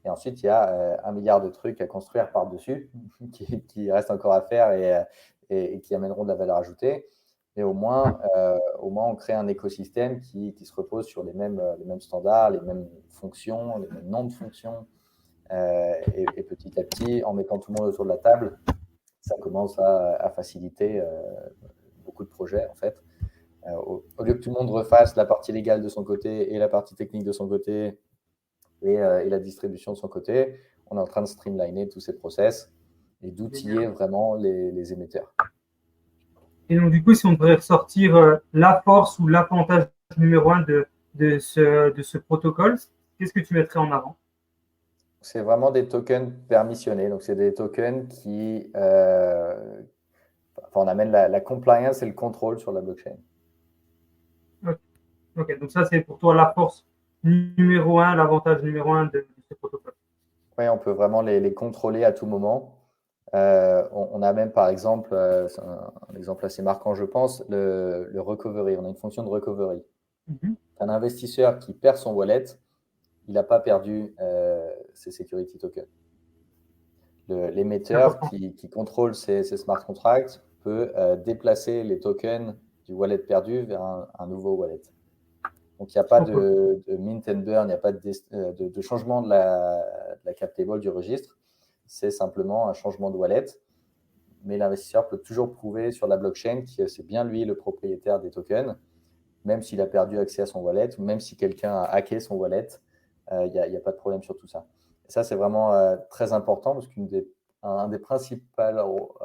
Et ensuite, il y a 1 milliard de trucs à construire par-dessus qui restent encore à faire et qui amèneront de la valeur ajoutée. Mais au moins, on crée un écosystème qui se repose sur les mêmes standards, les mêmes fonctions, les mêmes noms de fonctions. Et petit à petit, en mettant tout le monde autour de la table, ça commence à faciliter beaucoup de projets, en fait. Au lieu que tout le monde refasse la partie légale de son côté et la partie technique de son côté et la distribution de son côté, on est en train de streamliner tous ces process et d'outiller vraiment les émetteurs. Et donc, du coup, si on devrait ressortir la force ou l'avantage numéro 1 de ce protocole, qu'est-ce que tu mettrais en avant? C'est vraiment des tokens permissionnés. Donc, c'est des tokens qui on amène la compliance et le contrôle sur la blockchain. Okay. Ok, donc ça, c'est pour toi la force numéro un, l'avantage numéro un de ce protocole. Oui, on peut vraiment les contrôler à tout moment. On a même, par exemple, c'est un exemple assez marquant, je pense, le recovery. On a une fonction de recovery. Un investisseur qui perd son wallet, il n'a pas perdu ses security tokens. L'émetteur qui contrôle ces smart contracts peut déplacer les tokens du wallet perdu vers un nouveau wallet. Donc, il n'y a pas de mint and burn, il n'y a pas de changement de la cap table du registre. C'est simplement un changement de wallet. Mais l'investisseur peut toujours prouver sur la blockchain que c'est bien lui le propriétaire des tokens, même s'il a perdu accès à son wallet, ou même si quelqu'un a hacké son wallet. Il n'y a pas de problème sur tout ça. Et ça, c'est vraiment très important parce qu'un des principaux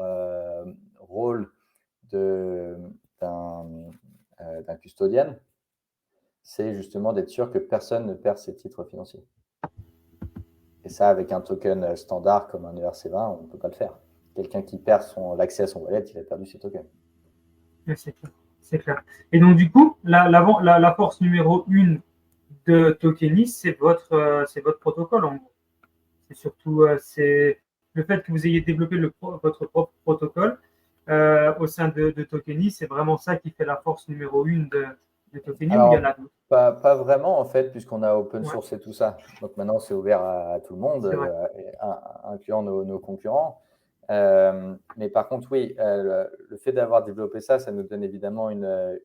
rôles d'un custodian, c'est justement d'être sûr que personne ne perd ses titres financiers. Et ça, avec un token standard comme un ERC20, on ne peut pas le faire. Quelqu'un qui perd l'accès à son wallet, il a perdu ses tokens. C'est clair. C'est clair. Et donc, du coup, la force numéro 1 de Tokenis, c'est votre protocole, en gros. C'est surtout le fait que vous ayez développé votre propre protocole au sein de Tokenis, c'est vraiment ça qui fait la force numéro 1 de Tokenis. Alors, ou il y en a d'autres? Pas vraiment, en fait, puisqu'on a open source et tout ça. Donc maintenant, c'est ouvert à tout le monde, incluant nos concurrents. Mais par contre, oui, le fait d'avoir développé ça, ça nous donne évidemment une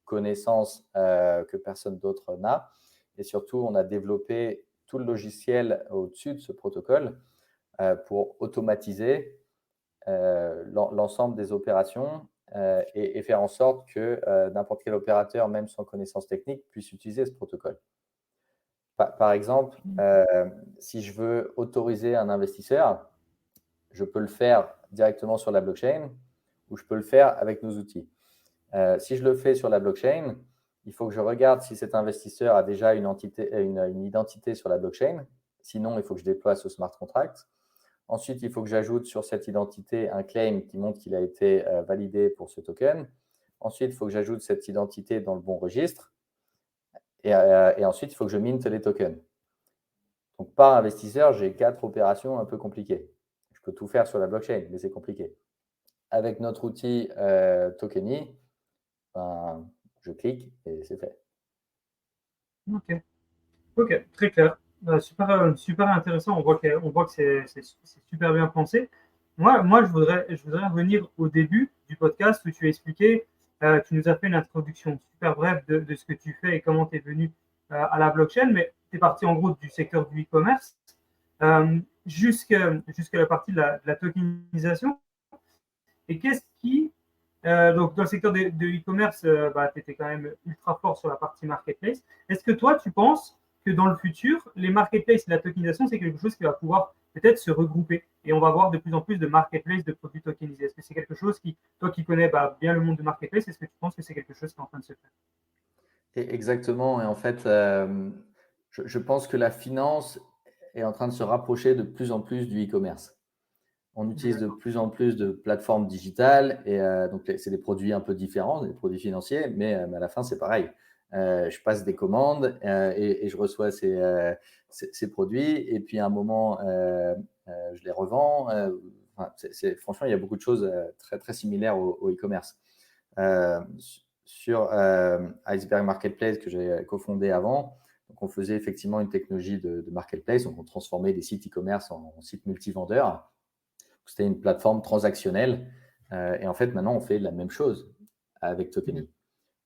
connaissance que personne d'autre n'a. Et surtout, on a développé tout le logiciel au-dessus de ce protocole pour automatiser l'ensemble des opérations et faire en sorte que n'importe quel opérateur, même sans connaissance technique, puisse utiliser ce protocole. Par exemple, si je veux autoriser un investisseur, je peux le faire directement sur la blockchain ou je peux le faire avec nos outils. Si je le fais sur la blockchain, il faut que je regarde si cet investisseur a déjà une identité sur la blockchain. Sinon, il faut que je déploie ce smart contract. Ensuite, il faut que j'ajoute sur cette identité un claim qui montre qu'il a été validé pour ce token. Ensuite, il faut que j'ajoute cette identité dans le bon registre. Et ensuite, il faut que je minte les tokens. Donc, par investisseur, j'ai 4 opérations un peu compliquées. Je peux tout faire sur la blockchain, mais c'est compliqué. Avec notre outil Tokeny, je clique et c'est fait. Ok, très clair. Super intéressant. On voit que c'est super bien pensé. Moi, je voudrais revenir au début du podcast où tu as expliqué, tu nous as fait une introduction super brève de ce que tu fais et comment tu es venu à la blockchain, mais tu es parti en gros du secteur du e-commerce jusqu'à la partie de la tokenisation. Et qu'est-ce qui, donc dans le secteur de e-commerce, tu étais quand même ultra fort sur la partie marketplace. Est-ce que toi, tu penses que dans le futur, les marketplaces et la tokenisation, c'est quelque chose qui va pouvoir peut-être se regrouper et on va avoir de plus en plus de marketplaces de produits tokenisés? Est-ce que c'est quelque chose toi qui connais bien le monde de marketplace, est-ce que tu penses que c'est quelque chose qui est en train de se faire? Exactement. Et en fait, je pense que la finance est en train de se rapprocher de plus en plus du e-commerce. On utilise de plus en plus de plateformes digitales et donc c'est des produits un peu différents, des produits financiers, mais à la fin, c'est pareil. Je passe des commandes et je reçois ces produits et puis à un moment, je les revends. Franchement, il y a beaucoup de choses très, très similaires au e-commerce. Sur Iceberg Marketplace que j'ai cofondé avant, donc on faisait effectivement une technologie de marketplace, donc on transformait des sites e-commerce en sites multivendeurs. C'était une plateforme transactionnelle. Et en fait, maintenant, on fait la même chose avec Tokeny.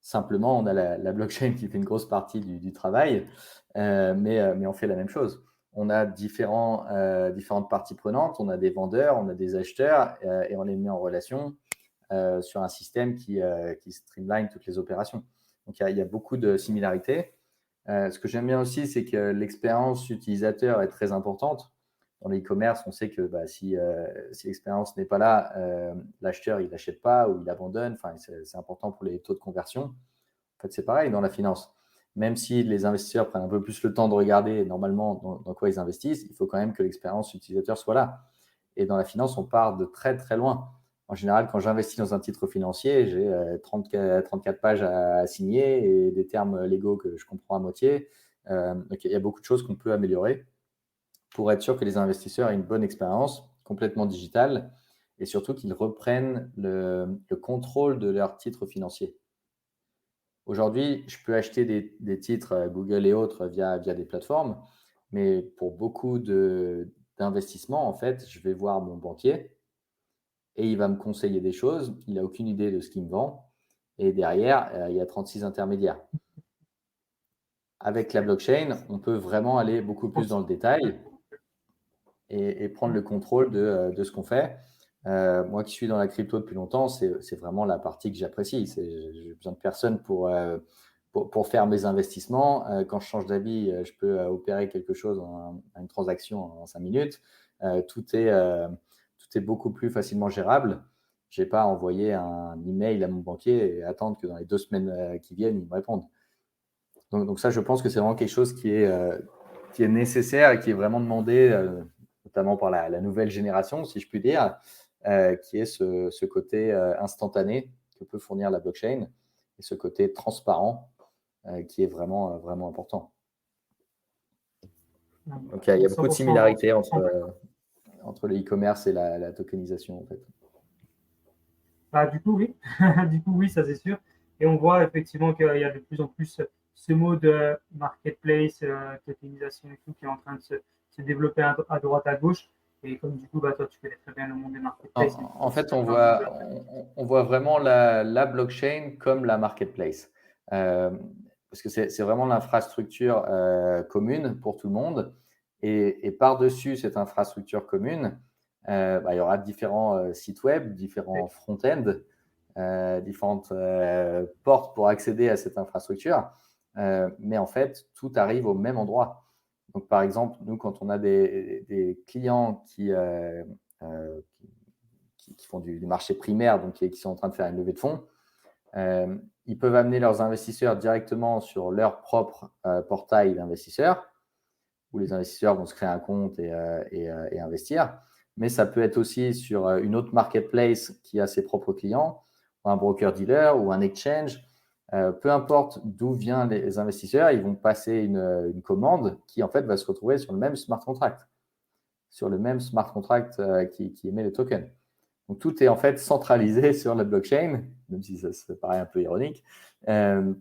Simplement, on a la blockchain qui fait une grosse partie du travail, mais on fait la même chose. On a différentes parties prenantes. On a des vendeurs, on a des acheteurs et on les met en relation sur un système qui streamline toutes les opérations. Donc, il y a beaucoup de similarités. Ce que j'aime bien aussi, c'est que l'expérience utilisateur est très importante. Dans l'e-commerce, on sait que si l'expérience n'est pas là, l'acheteur, il n'achète pas ou il abandonne. Enfin, c'est important pour les taux de conversion. En fait, c'est pareil dans la finance. Même si les investisseurs prennent un peu plus le temps de regarder normalement dans quoi ils investissent, il faut quand même que l'expérience utilisateur soit là. Et dans la finance, on part de très, très loin. En général, quand j'investis dans un titre financier, j'ai 34 pages à signer et des termes légaux que je comprends à moitié. Donc, il y a beaucoup de choses qu'on peut améliorer pour être sûr que les investisseurs aient une bonne expérience complètement digitale et surtout qu'ils reprennent le contrôle de leurs titres financiers. Aujourd'hui, je peux acheter des titres Google et autres via des plateformes, mais pour beaucoup d'investissements, en fait, je vais voir mon banquier et il va me conseiller des choses. Il n'a aucune idée de ce qu'il me vend. Et derrière, il y a 36 intermédiaires. Avec la blockchain, on peut vraiment aller beaucoup plus dans le détail et prendre le contrôle de ce qu'on fait. Moi qui suis dans la crypto depuis longtemps, c'est vraiment la partie que j'apprécie. J'ai besoin de personne pour faire mes investissements. Quand je change d'avis, je peux opérer quelque chose, une transaction en 5 minutes. Tout est beaucoup plus facilement gérable. Je n'ai pas à envoyer un email à mon banquier et attendre que dans les 2 semaines qui viennent, il me réponde. Donc ça, je pense que c'est vraiment quelque chose qui est nécessaire et qui est vraiment demandé, notamment par la nouvelle génération, si je puis dire, qui est ce côté instantané que peut fournir la blockchain et ce côté transparent qui est vraiment, vraiment important. Donc, il y a beaucoup de similarités entre le e-commerce et la tokenisation, en fait. Du coup, oui. Du coup, oui, ça c'est sûr. Et on voit effectivement qu'il y a de plus en plus ce mot de marketplace, tokenisation et tout qui est en train de se développer à droite, à gauche. Et comme du coup, toi, tu connais très bien le monde des marketplaces. En fait, on voit vraiment la blockchain comme la marketplace. Parce que c'est vraiment l'infrastructure commune pour tout le monde. Et par-dessus cette infrastructure commune, il y aura différents sites web, différents front-end, différentes portes pour accéder à cette infrastructure. Mais en fait, tout arrive au même endroit. Donc, par exemple, nous, quand on a des clients qui font du marché primaire, donc qui sont en train de faire une levée de fonds, ils peuvent amener leurs investisseurs directement sur leur propre portail d'investisseurs, où les investisseurs vont se créer un compte et investir. Mais ça peut être aussi sur une autre marketplace qui a ses propres clients, un broker-dealer ou un exchange. Peu importe d'où viennent les investisseurs, ils vont passer une commande qui, en fait, va se retrouver sur le même smart contract, qui émet le token. Donc, tout est en fait centralisé sur la blockchain, même si ça paraît un peu ironique, de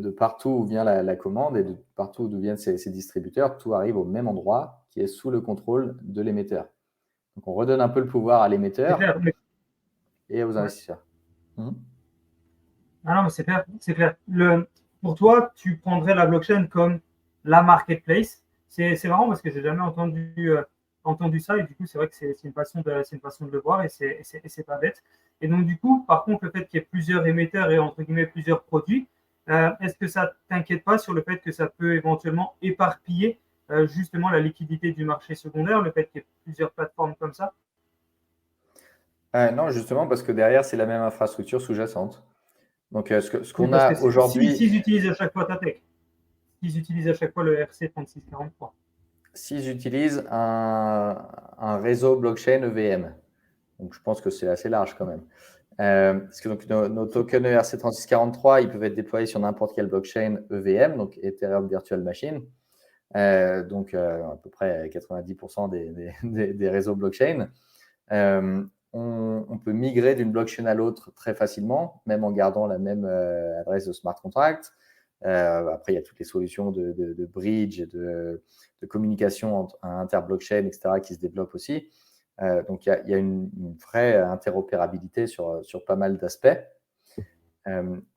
partout où vient la commande et de partout d'où viennent ces distributeurs, tout arrive au même endroit qui est sous le contrôle de l'émetteur. Donc, on redonne un peu le pouvoir à l'émetteur et aux investisseurs. Ah non, mais c'est clair. Pour toi, tu prendrais la blockchain comme la marketplace. C'est marrant parce que j'ai jamais entendu ça et du coup, c'est vrai que c'est une façon de le voir et c'est pas bête. Et donc, du coup, par contre, le fait qu'il y ait plusieurs émetteurs et entre guillemets plusieurs produits, est-ce que ça t'inquiète pas sur le fait que ça peut éventuellement éparpiller justement la liquidité du marché secondaire, le fait qu'il y ait plusieurs plateformes comme ça? Non, justement, parce que derrière, c'est la même infrastructure sous-jacente. Donc, ce qu'on parce a que aujourd'hui. S'ils utilisent à chaque fois ta tech, s'ils utilisent à chaque fois le RC3643. S'ils utilisent un réseau blockchain EVM. Donc, je pense que c'est assez large quand même. Parce que donc, nos tokens ERC3643, ils peuvent être déployés sur n'importe quelle blockchain EVM, donc Ethereum Virtual Machine. Donc, à peu près 90% des réseaux blockchain. On peut migrer d'une blockchain à l'autre très facilement, même en gardant la même adresse de smart contract. Après, il y a toutes les solutions de bridge et de communication inter-blockchain, etc., qui se développent aussi. Donc, il y a une vraie interopérabilité sur pas mal d'aspects.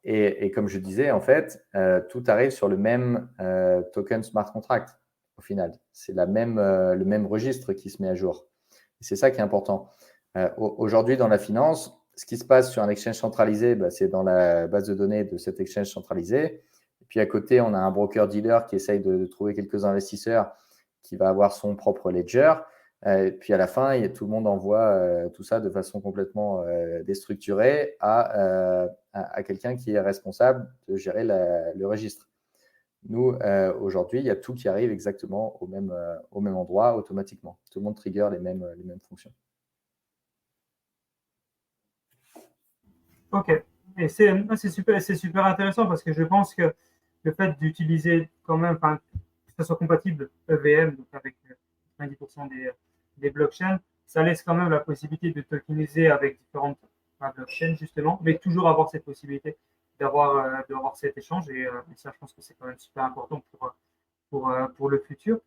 Et comme je disais, en fait, tout arrive sur le même token smart contract au final. C'est le même registre qui se met à jour. Et c'est ça qui est important. Aujourd'hui, dans la finance, ce qui se passe sur un exchange centralisé, c'est dans la base de données de cet exchange centralisé. Et puis à côté, on a un broker-dealer qui essaye de trouver quelques investisseurs qui va avoir son propre ledger. Et puis à la fin, tout le monde envoie tout ça de façon complètement déstructurée à quelqu'un qui est responsable de gérer le registre. Nous, aujourd'hui, il y a tout qui arrive exactement au même endroit automatiquement. Tout le monde trigger les mêmes fonctions. Ok. Et c'est super intéressant parce que je pense que le fait d'utiliser quand même, enfin, que ça soit compatible EVM, donc avec 90% des blockchains, ça laisse quand même la possibilité de tokeniser avec différentes blockchains, justement, mais toujours avoir cette possibilité d'avoir cet échange. Et ça, je pense que c'est quand même super important pour le futur.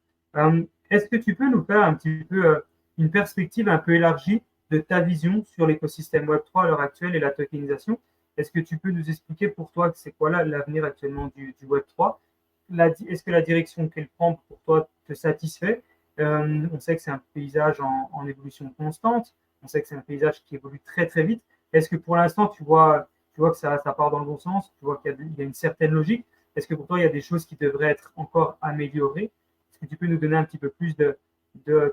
Est-ce que tu peux nous faire un petit peu une perspective un peu élargie de ta vision sur l'écosystème Web3 à l'heure actuelle et la tokenisation? Est-ce que tu peux nous expliquer pour toi c'est quoi l'avenir actuellement du Web3? Est-ce que la direction qu'elle prend pour toi te satisfait? On sait que c'est un paysage en évolution constante. On sait que c'est un paysage qui évolue très très vite. Est-ce que pour l'instant tu vois que ça part dans le bon sens? Tu vois qu'il y a une certaine logique? Est-ce que pour toi il y a des choses qui devraient être encore améliorées? Est-ce que tu peux nous donner un petit peu plus de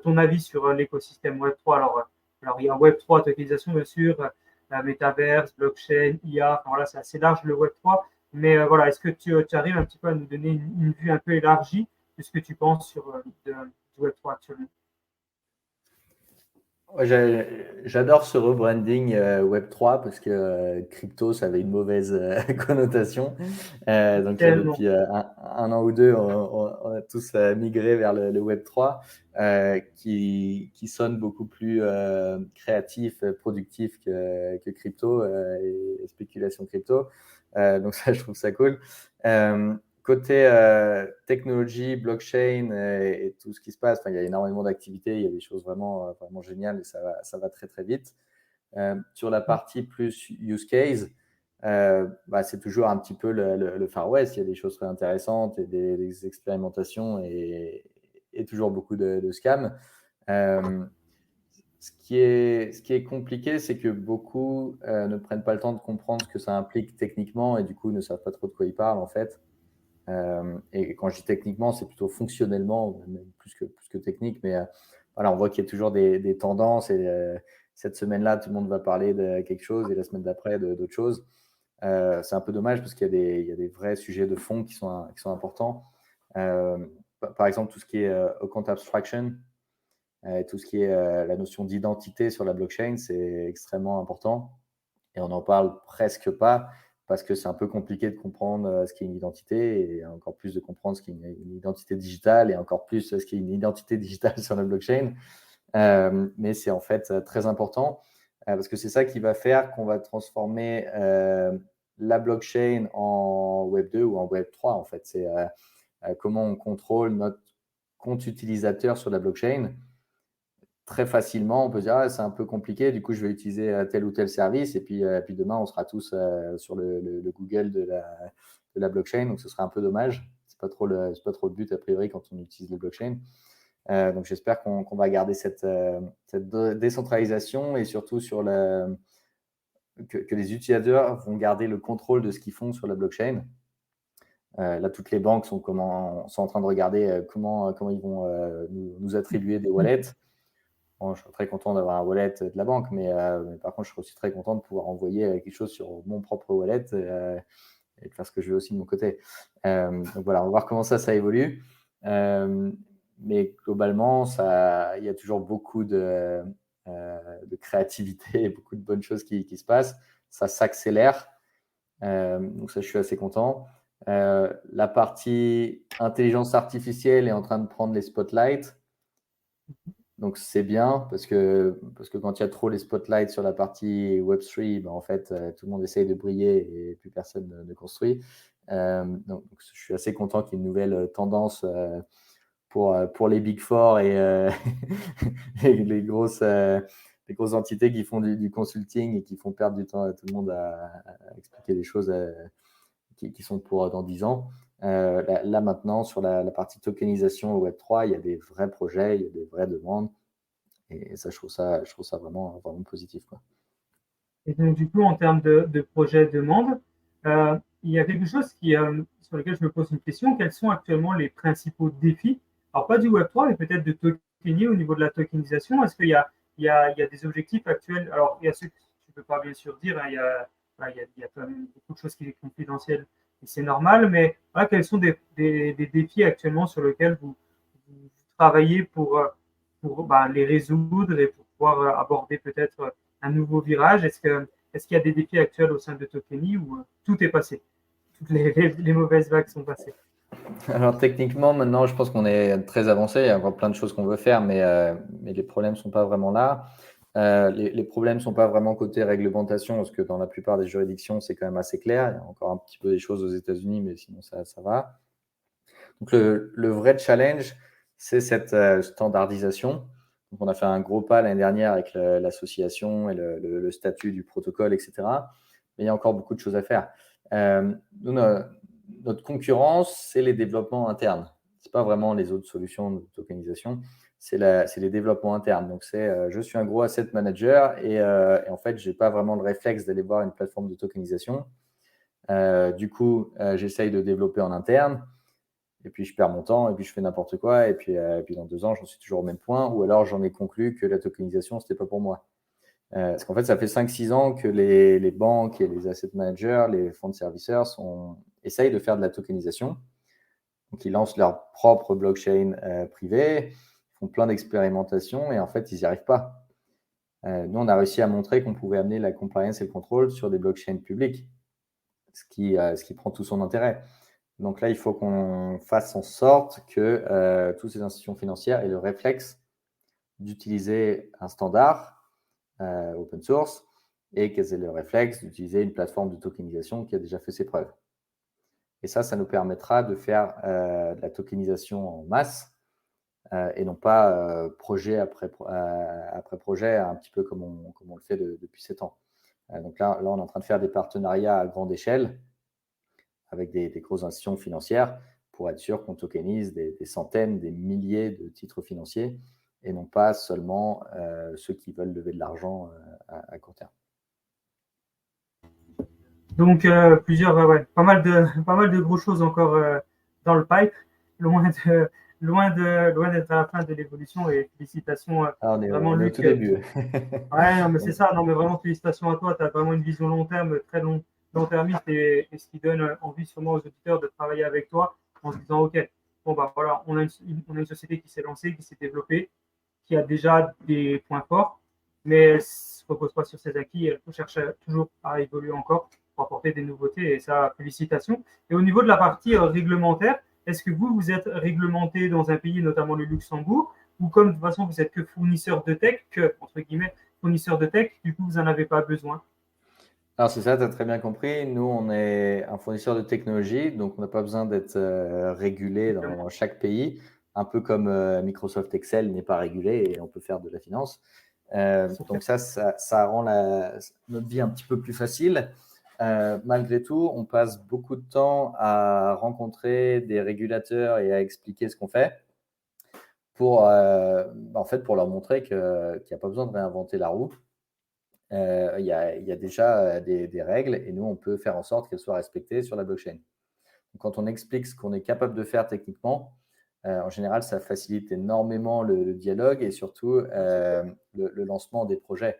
ton avis sur l'écosystème Web3? Alors, il y a Web3, tokenisation, bien sûr, Metaverse, blockchain, IA, enfin, voilà, c'est assez large le Web3. Mais voilà, est-ce que tu arrives un petit peu à nous donner une vue un peu élargie de ce que tu penses du Web3 actuellement? Ouais, j'adore ce rebranding Web3 parce que crypto, ça avait une mauvaise connotation. Donc là, Tellement. depuis un an ou deux, on a tous migré vers le Web3 qui sonne beaucoup plus créatif, productif que crypto et spéculation crypto. Donc ça, je trouve ça cool. Côté technologie, blockchain et tout ce qui se passe, il y a énormément d'activités, il y a des choses vraiment, vraiment géniales et ça va très très vite. Sur la partie plus use case, c'est toujours un petit peu le Far West. Il y a des choses très intéressantes et des expérimentations et toujours beaucoup de scams. Ce qui est compliqué, c'est que beaucoup ne prennent pas le temps de comprendre ce que ça implique techniquement et du coup ne savent pas trop de quoi ils parlent en fait. Et quand je dis techniquement, c'est plutôt fonctionnellement, même plus que technique. Mais voilà, on voit qu'il y a toujours des tendances. Et cette semaine-là, tout le monde va parler de quelque chose et la semaine d'après, d'autres choses. C'est un peu dommage parce qu'il y a des vrais sujets de fond qui sont importants. Par exemple, tout ce qui est account abstraction, tout ce qui est la notion d'identité sur la blockchain, c'est extrêmement important. Et on n'en parle presque pas parce que c'est un peu compliqué de comprendre ce qu'est une identité et encore plus de comprendre ce qu'est une identité digitale et encore plus ce qu'est une identité digitale sur la blockchain. Mais c'est en fait très important parce que c'est ça qui va faire qu'on va transformer la blockchain en Web 2 ou en Web 3 en fait. C'est comment on contrôle notre compte utilisateur sur la blockchain. Très facilement, on peut dire c'est un peu compliqué, du coup je vais utiliser tel ou tel service et puis demain on sera tous sur le Google de la blockchain, donc ce serait un peu dommage. C'est pas trop le but a priori quand on utilise le blockchain. Donc j'espère qu'on va garder cette décentralisation et surtout que les utilisateurs vont garder le contrôle de ce qu'ils font sur la blockchain. Là, toutes les banques sont en train de regarder comment ils vont nous attribuer des wallets. Bon, je serais très content d'avoir un wallet de la banque, mais par contre, je serais aussi très content de pouvoir envoyer quelque chose sur mon propre wallet et de faire ce que je veux aussi de mon côté. Donc voilà, on va voir comment ça évolue. Mais globalement, il y a toujours beaucoup de créativité et beaucoup de bonnes choses qui se passent. Ça s'accélère. Donc ça, je suis assez content. La partie intelligence artificielle est en train de prendre les spotlights. Donc c'est bien parce que quand il y a trop les spotlights sur la partie Web3, en fait, tout le monde essaye de briller et plus personne ne construit. Donc je suis assez content qu'il y ait une nouvelle tendance pour les Big Four et les grosses entités qui font du consulting et qui font perdre du temps à tout le monde à expliquer des choses qui sont pour dans 10 ans. Là maintenant, sur la partie tokenisation au Web3, il y a des vrais projets, il y a des vraies demandes. Et ça, je trouve ça vraiment, vraiment positif, quoi. Et donc, du coup, en termes de projet demande, il y a quelque chose sur lequel je me pose une question. Quels sont actuellement les principaux défis? Alors, pas du Web3, mais peut-être de tokenier au niveau de la tokenisation. Est-ce qu'il y a des objectifs actuels? Alors, il y a ceux que tu ne peux pas bien sûr dire. Hein, il y a quand même beaucoup de choses qui sont confidentielles et c'est normal. Mais voilà, quels sont des défis actuellement sur lesquels vous travaillez pour les résoudre et pour pouvoir aborder peut-être un nouveau virage? Est-ce Est-ce qu'il y a des défis actuels au sein de Tokeny où tout est passé? Toutes les mauvaises vagues sont passées. Alors techniquement, maintenant, je pense qu'on est très avancé. Il y a encore plein de choses qu'on veut faire, mais les problèmes ne sont pas vraiment là. Les problèmes ne sont pas vraiment côté réglementation, parce que dans la plupart des juridictions, c'est quand même assez clair. Il y a encore un petit peu des choses aux États-Unis, mais sinon, ça va. Donc le vrai challenge, c'est cette standardisation. Donc on a fait un gros pas l'année dernière avec l'association et le statut du protocole, etc. Mais il y a encore beaucoup de choses à faire. Nous, notre concurrence, c'est les développements internes. Ce n'est pas vraiment les autres solutions de tokenisation, c'est les développements internes. Donc, je suis un gros asset manager et en fait, je n'ai pas vraiment le réflexe d'aller voir une plateforme de tokenisation. Du coup, j'essaye de développer en interne et puis je perds mon temps et puis je fais n'importe quoi. Et puis dans 2 ans, j'en suis toujours au même point ou alors j'en ai conclu que la tokenisation, ce n'était pas pour moi. Parce qu'en fait, ça fait 5-6 ans que les banques et les asset managers, les fonds de serviceurs essayent de faire de la tokenisation. Donc, ils lancent leur propre blockchain privée, ils font plein d'expérimentations et en fait, ils n'y arrivent pas. Nous, on a réussi à montrer qu'on pouvait amener la compliance et le contrôle sur des blockchains publiques, ce qui prend tout son intérêt. Donc là, il faut qu'on fasse en sorte que toutes ces institutions financières aient le réflexe d'utiliser un standard open source et qu'elles aient le réflexe d'utiliser une plateforme de tokenisation qui a déjà fait ses preuves. Et ça nous permettra de faire de la tokenisation en masse et non pas projet après projet, un petit peu comme on le fait depuis 7 ans. Donc là, on est en train de faire des partenariats à grande échelle avec des grosses institutions financières pour être sûr qu'on tokenise des centaines, des milliers de titres financiers et non pas seulement ceux qui veulent lever de l'argent à court terme. Donc, pas mal de grosses choses encore dans le pipe, loin d'être à la fin de l'évolution et félicitations on est vraiment, au Luc. tout début. Ouais, non, mais c'est ça, non, mais vraiment félicitations à toi, tu as vraiment une vision long terme, très long-termiste et ce qui donne envie sûrement aux auditeurs de travailler avec toi en se disant, OK, bon, bah voilà, on a une société qui s'est lancée, qui s'est développée, qui a déjà des points forts, mais elle ne se repose pas sur ses acquis, elle cherche toujours à évoluer encore pour apporter des nouveautés, et ça, félicitations. Et au niveau de la partie réglementaire, est-ce que vous êtes réglementé dans un pays, notamment le Luxembourg, ou comme de toute façon vous êtes que fournisseur de tech, entre guillemets, fournisseur de tech, du coup vous n'en avez pas besoin? Alors c'est ça, tu as très bien compris. Nous, on est un fournisseur de technologie, donc on n'a pas besoin d'être régulé dans chaque pays, un peu comme Microsoft Excel n'est pas régulé et on peut faire de la finance. Donc ça rend notre vie un petit peu plus facile. Malgré tout, on passe beaucoup de temps à rencontrer des régulateurs et à expliquer ce qu'on fait pour leur montrer qu'il n'y a pas besoin de réinventer la roue. Il y a déjà des règles et nous, on peut faire en sorte qu'elles soient respectées sur la blockchain. Donc, quand on explique ce qu'on est capable de faire techniquement, en général, ça facilite énormément le dialogue et surtout le lancement des projets.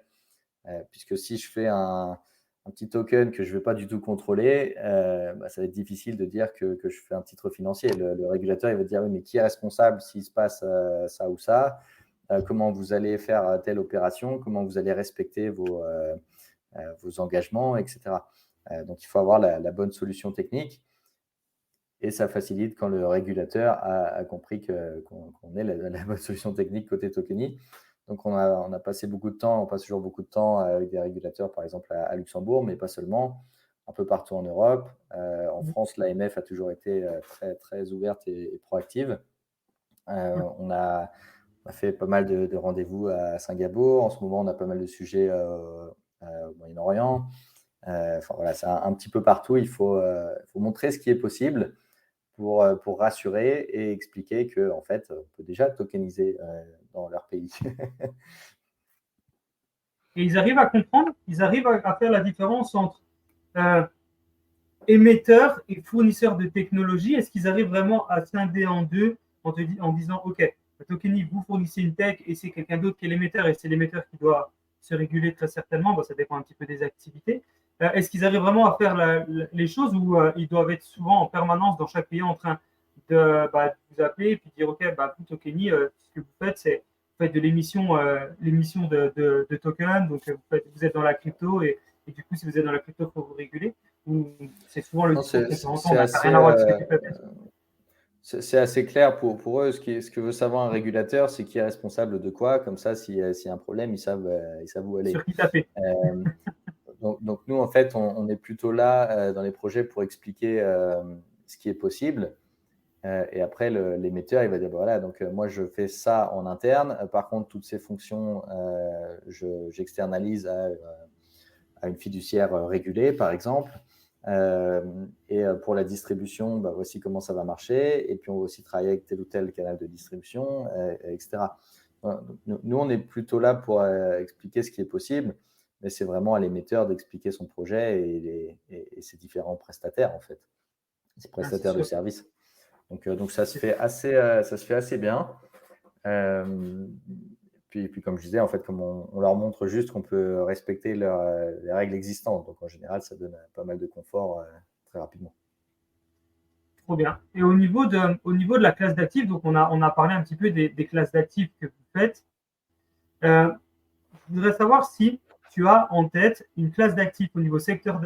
Puisque si je fais un petit token que je ne vais pas du tout contrôler, ça va être difficile de dire que je fais un titre financier. Le régulateur il va dire oui, mais qui est responsable s'il se passe ça ou ça? Comment vous allez faire telle opération, comment vous allez respecter vos engagements, etc. Donc, il faut avoir la bonne solution technique et ça facilite quand le régulateur a compris qu'on ait la bonne solution technique côté Tokeny. Donc, on a passé beaucoup de temps, on passe toujours beaucoup de temps avec des régulateurs, par exemple à Luxembourg, mais pas seulement, un peu partout en Europe. En France, l'AMF a toujours été très, très ouverte et proactive. On a fait pas mal de rendez-vous à Singapour. En ce moment, on a pas mal de sujets au Moyen-Orient. Voilà, c'est un petit peu partout. Il faut montrer ce qui est possible pour rassurer et expliquer qu'en fait, on peut déjà tokeniser dans leur pays. Et ils arrivent à comprendre, ils arrivent à faire la différence entre émetteurs et fournisseurs de technologie. Est-ce qu'ils arrivent vraiment à scinder en deux en disant, OK, Tokeny, vous fournissez une tech et c'est quelqu'un d'autre qui est l'émetteur et c'est l'émetteur qui doit se réguler très certainement. Bon, ça dépend un petit peu des activités. Est-ce qu'ils arrivent vraiment à faire les choses où ils doivent être souvent en permanence dans chaque pays en train de vous appeler et puis dire, OK, vous, Tokeny, ce que vous faites, c'est vous faites de l'émission de tokens, donc vous êtes dans la crypto et et du coup, si vous êtes dans la crypto, il faut vous réguler? Ou c'est souvent le Non, discours que j'entends, c'est ça n'a rien à voir avec ce que tu fais. c'est assez clair pour eux. Ce que veut savoir un régulateur, c'est qui est responsable de quoi. Comme ça, s'il y a un problème, ils savent où aller. Sur qui taper. Donc nous, en fait, on est plutôt là dans les projets pour expliquer ce qui est possible. Et après, l'émetteur, il va dire, voilà, donc moi, je fais ça en interne. Par contre, toutes ces fonctions, j'externalise à une fiduciaire régulée, par exemple. Et pour la distribution, voici comment ça va marcher. Et puis, on va aussi travailler avec tel ou tel canal de distribution, etc. Voilà. Nous, on est plutôt là pour expliquer ce qui est possible, mais c'est vraiment à l'émetteur d'expliquer son projet et ses différents prestataires, en fait, ses prestataires de services. Donc ça se fait assez bien. Puis comme je disais, en fait, comme on leur montre juste qu'on peut respecter les règles existantes. Donc en général, ça donne pas mal de confort très rapidement. Trop bien. Et au niveau de la classe d'actifs, donc on a parlé un petit peu des classes d'actifs que vous faites. Je voudrais savoir si tu as en tête une classe d'actifs au niveau secteur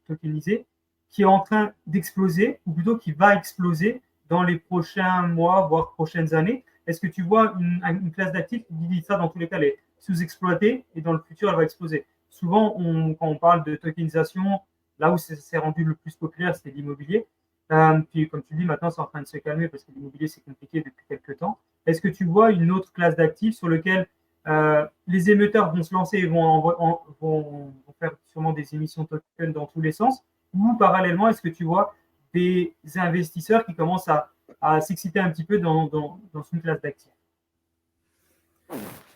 tokenisé qui est en train d'exploser, ou plutôt qui va exploser dans les prochains mois, voire prochaines années. Est-ce que tu vois une classe d'actifs qui dit ça dans tous les cas, elle est sous-exploitée et dans le futur, elle va exploser? Souvent, quand on parle de tokenisation, là où c'est rendu le plus populaire, c'est l'immobilier. Puis, comme tu dis, maintenant, c'est en train de se calmer parce que l'immobilier, c'est compliqué depuis quelques temps. Est-ce que tu vois une autre classe d'actifs sur lequel les émetteurs vont se lancer et vont faire sûrement des émissions token dans tous les sens? Ou parallèlement, est-ce que tu vois des investisseurs qui commencent à s'exciter un petit peu dans une classe d'actifs?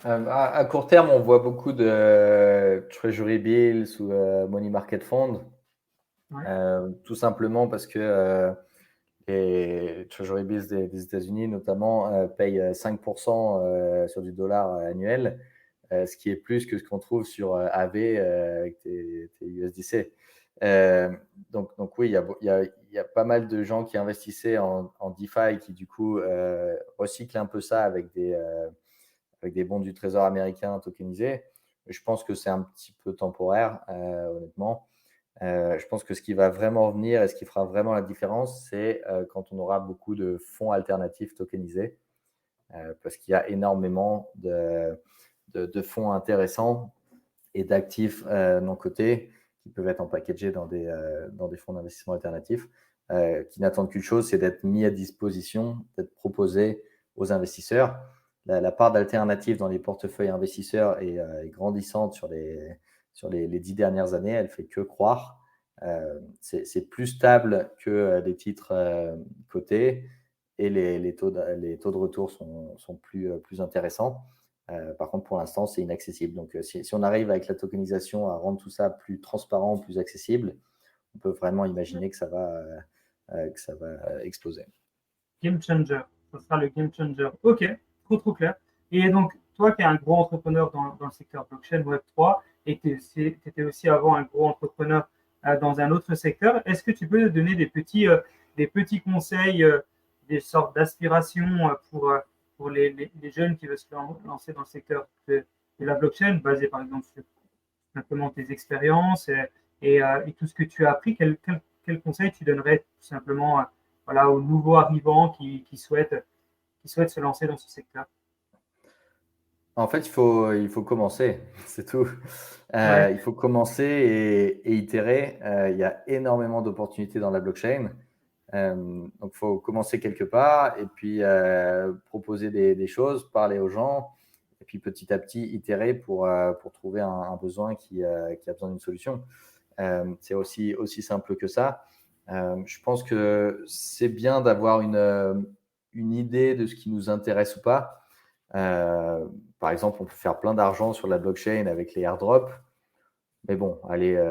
À court terme, on voit beaucoup de Treasury Bills ou Money Market Fund, Ouais. tout simplement parce que les Treasury Bills des États-Unis, notamment, payent 5% sur du dollar annuel, ce qui est plus que ce qu'on trouve sur AV avec tes USDC. Donc oui, il y a pas mal de gens qui investissaient en DeFi qui, du coup, recyclent un peu ça avec des bons du trésor américain tokenisés. Je pense que c'est un petit peu temporaire, honnêtement. Je pense que ce qui va vraiment revenir et ce qui fera vraiment la différence, c'est quand on aura beaucoup de fonds alternatifs tokenisés, parce qu'il y a énormément de fonds intéressants et d'actifs non cotés qui peuvent être empackagés dans des fonds d'investissement alternatifs, qui n'attendent qu'une chose, c'est d'être mis à disposition, d'être proposés aux investisseurs. La part d'alternatives dans les portefeuilles investisseurs est grandissante sur les 10 dernières années. Elle ne fait que croître. C'est plus stable que des titres cotés et les taux de retour sont plus intéressants. Par contre, pour l'instant, c'est inaccessible. Donc, si on arrive avec la tokenisation à rendre tout ça plus transparent, plus accessible, on peut vraiment imaginer que ça va exploser. Game changer, ça sera le game changer. Ok, trop clair. Et donc, toi qui es un gros entrepreneur dans le secteur blockchain Web3 et tu étais aussi avant un gros entrepreneur dans un autre secteur, est-ce que tu peux donner des petits conseils, des sortes d'aspirations pour les jeunes qui veulent se lancer dans le secteur de la blockchain, basé par exemple sur simplement tes expériences et tout ce que tu as appris? Quel conseil tu donnerais tout simplement voilà, aux nouveaux arrivants qui souhaitent se lancer dans ce secteur? En fait, il faut commencer, c'est tout. Ouais. Il faut commencer et itérer. Il y a énormément d'opportunités dans la blockchain. Donc, il faut commencer quelque part et puis proposer des choses, parler aux gens et puis petit à petit itérer pour trouver un besoin qui a besoin d'une solution. C'est aussi simple que ça. Je pense que c'est bien d'avoir une idée de ce qui nous intéresse ou pas. Par exemple, on peut faire plein d'argent sur la blockchain avec les airdrops. Mais bon, aller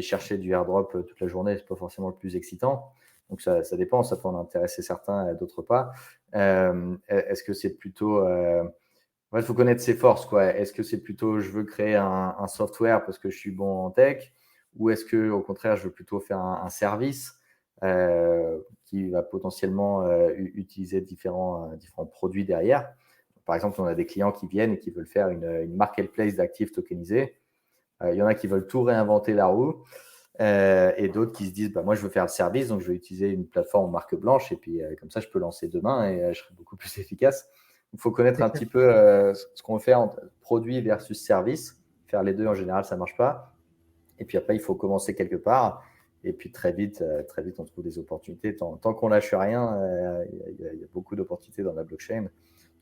chercher du airdrop toute la journée, ce n'est pas forcément le plus excitant. Donc, ça dépend. Ça peut en intéresser certains, d'autres pas. Est-ce que c'est plutôt… il faut connaître ses forces, quoi. Est-ce que c'est plutôt je veux créer un software parce que je suis bon en tech, ou est-ce que au contraire je veux plutôt faire un service qui va potentiellement utiliser différents produits derrière. Par exemple, on a des clients qui viennent et qui veulent faire une marketplace d'actifs tokenisés. Il y en a qui veulent tout réinventer la roue et d'autres qui se disent moi, je veux faire le service, donc je vais utiliser une plateforme marque blanche et puis comme ça, je peux lancer demain et je serai beaucoup plus efficace. Il faut connaître un petit peu ce qu'on fait entre produit versus service. Faire les deux, en général, ça ne marche pas. Et puis après, il faut commencer quelque part. Et puis très vite, on trouve des opportunités. Tant qu'on ne lâche rien, il y a beaucoup d'opportunités dans la blockchain. Donc,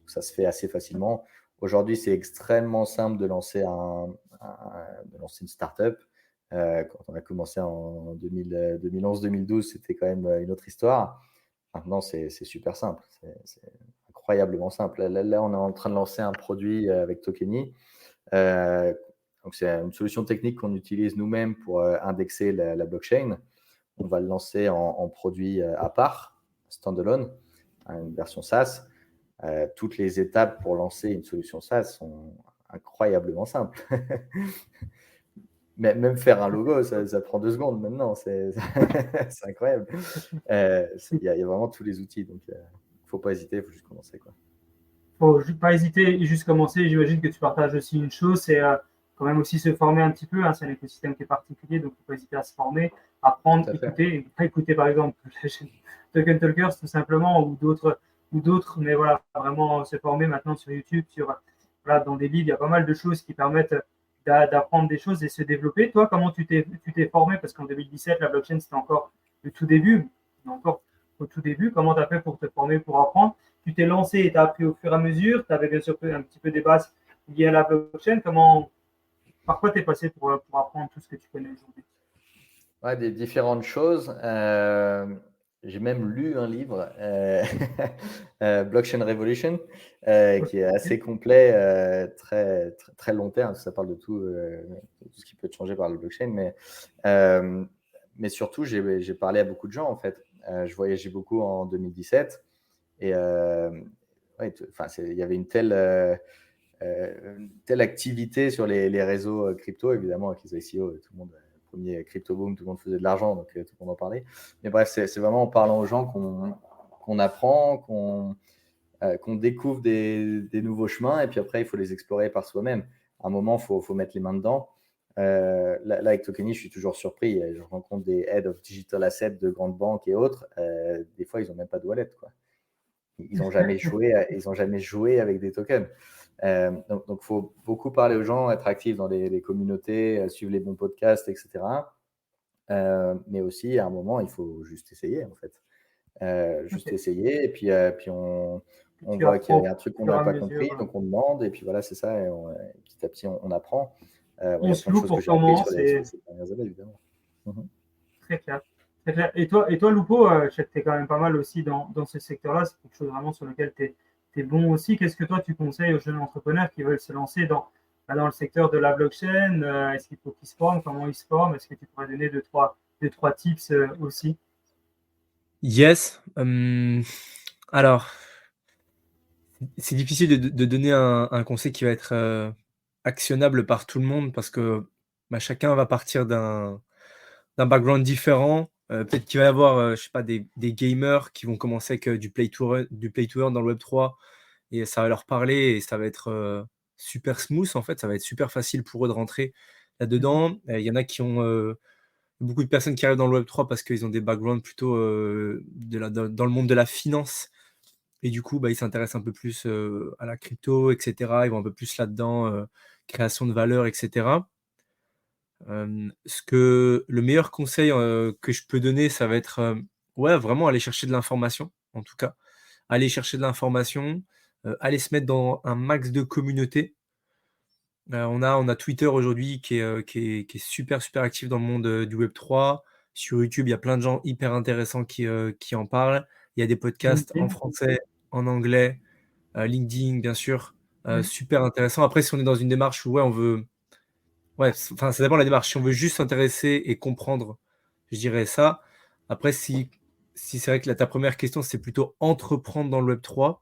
ça se fait assez facilement. Aujourd'hui, c'est extrêmement simple de lancer une startup. Quand on a commencé en 2011-2012, c'était quand même une autre histoire. Maintenant, c'est super simple. C'est incroyablement simple. Là, on est en train de lancer un produit avec Tokeny. Donc, c'est une solution technique qu'on utilise nous-mêmes pour indexer la blockchain. On va le lancer en produit à part, standalone, une version SaaS. Toutes les étapes pour lancer une solution SaaS sont incroyablement simples. Même faire un logo, ça prend 2 secondes maintenant. C'est incroyable. Il y a vraiment tous les outils. Donc, il ne faut pas hésiter, il faut juste commencer, quoi. Faut pas hésiter, juste commencer. J'imagine que tu partages aussi une chose, c'est quand même aussi se former un petit peu. C'est un écosystème qui est particulier, donc il ne faut pas hésiter à se former, apprendre, écouter. Pas écouter, par exemple, la chaîne Token Talkers, tout simplement, ou d'autres, mais voilà, vraiment se former maintenant sur YouTube, dans des livres, il y a pas mal de choses qui permettent d'apprendre des choses et se développer. Toi, comment tu t'es formé? Parce qu'en 2017, la blockchain, c'était encore le tout début. Encore au tout début, comment tu as fait pour te former, pour apprendre? Tu t'es lancé et tu as appris au fur et à mesure. Tu avais bien sûr un petit peu des bases liées à la blockchain. Par quoi tu es passé pour apprendre tout ce que tu connais aujourd'hui? Ouais, des différentes choses. J'ai même lu un livre, Blockchain Revolution, qui est assez complet, très, très, très long terme. Ça parle de tout ce qui peut changer par la blockchain. Mais surtout, j'ai parlé à beaucoup de gens, en fait. Je voyageais beaucoup en 2017. Et il y avait une telle activité sur les réseaux crypto, évidemment, avec les ICO, tout le monde, premier crypto boom, tout le monde faisait de l'argent, donc tout le monde en parlait. Mais bref, c'est vraiment en parlant aux gens qu'on apprend, qu'on découvre des nouveaux chemins, et puis après, il faut les explorer par soi-même. À un moment, il faut mettre les mains dedans. Là, avec Tokeny, je suis toujours surpris. Je rencontre des Head of Digital Assets de grandes banques et autres. Des fois, ils n'ont même pas de wallet, quoi. Ils n'ont jamais joué avec des tokens. Donc, il faut beaucoup parler aux gens, être actif dans les communautés, suivre les bons podcasts, etc. Mais aussi, à un moment, il faut juste essayer, en fait. Essayer, et puis on voit qu'il y a un truc qu'on n'a pas compris, donc on demande, et puis voilà, c'est ça, et petit à petit, on apprend. On se loue pour commencer. Ces dernières années, évidemment. Très clair. Et toi, Lupo, je sais que tu es quand même pas mal aussi dans ce secteur-là. C'est quelque chose vraiment sur lequel tu es bon aussi. Qu'est-ce que toi, tu conseilles aux jeunes entrepreneurs qui veulent se lancer dans le secteur de la blockchain? Est-ce qu'il faut qu'ils se forment? Comment ils se forment? Est-ce que tu pourrais donner deux, trois tips aussi? Yes. Alors, c'est difficile de donner un conseil qui va être actionnable par tout le monde parce que chacun va partir d'un background différent. Peut-être qu'il va y avoir, je sais pas, des gamers qui vont commencer avec du play to earn dans le Web3 et ça va leur parler et ça va être super smooth en fait. Ça va être super facile pour eux de rentrer là-dedans. Il y en a qui ont beaucoup de personnes qui arrivent dans le Web3 parce qu'ils ont des backgrounds plutôt dans le monde de la finance. Et du coup, ils s'intéressent un peu plus à la crypto, etc. Ils vont un peu plus là-dedans, création de valeur, etc. Le meilleur conseil que je peux donner, ça va être vraiment aller chercher de l'information, en tout cas. Aller chercher de l'information, aller se mettre dans un max de communautés. On a Twitter aujourd'hui qui est super, super actif dans le monde du Web3. Sur YouTube, il y a plein de gens hyper intéressants qui en parlent. Il y a des podcasts en français, en anglais, LinkedIn, bien sûr, super intéressant. Après, si on est dans une démarche où on veut... ça dépend de la démarche. Si on veut juste s'intéresser et comprendre, je dirais ça. Après, si c'est vrai que ta première question, c'est plutôt entreprendre dans le Web3,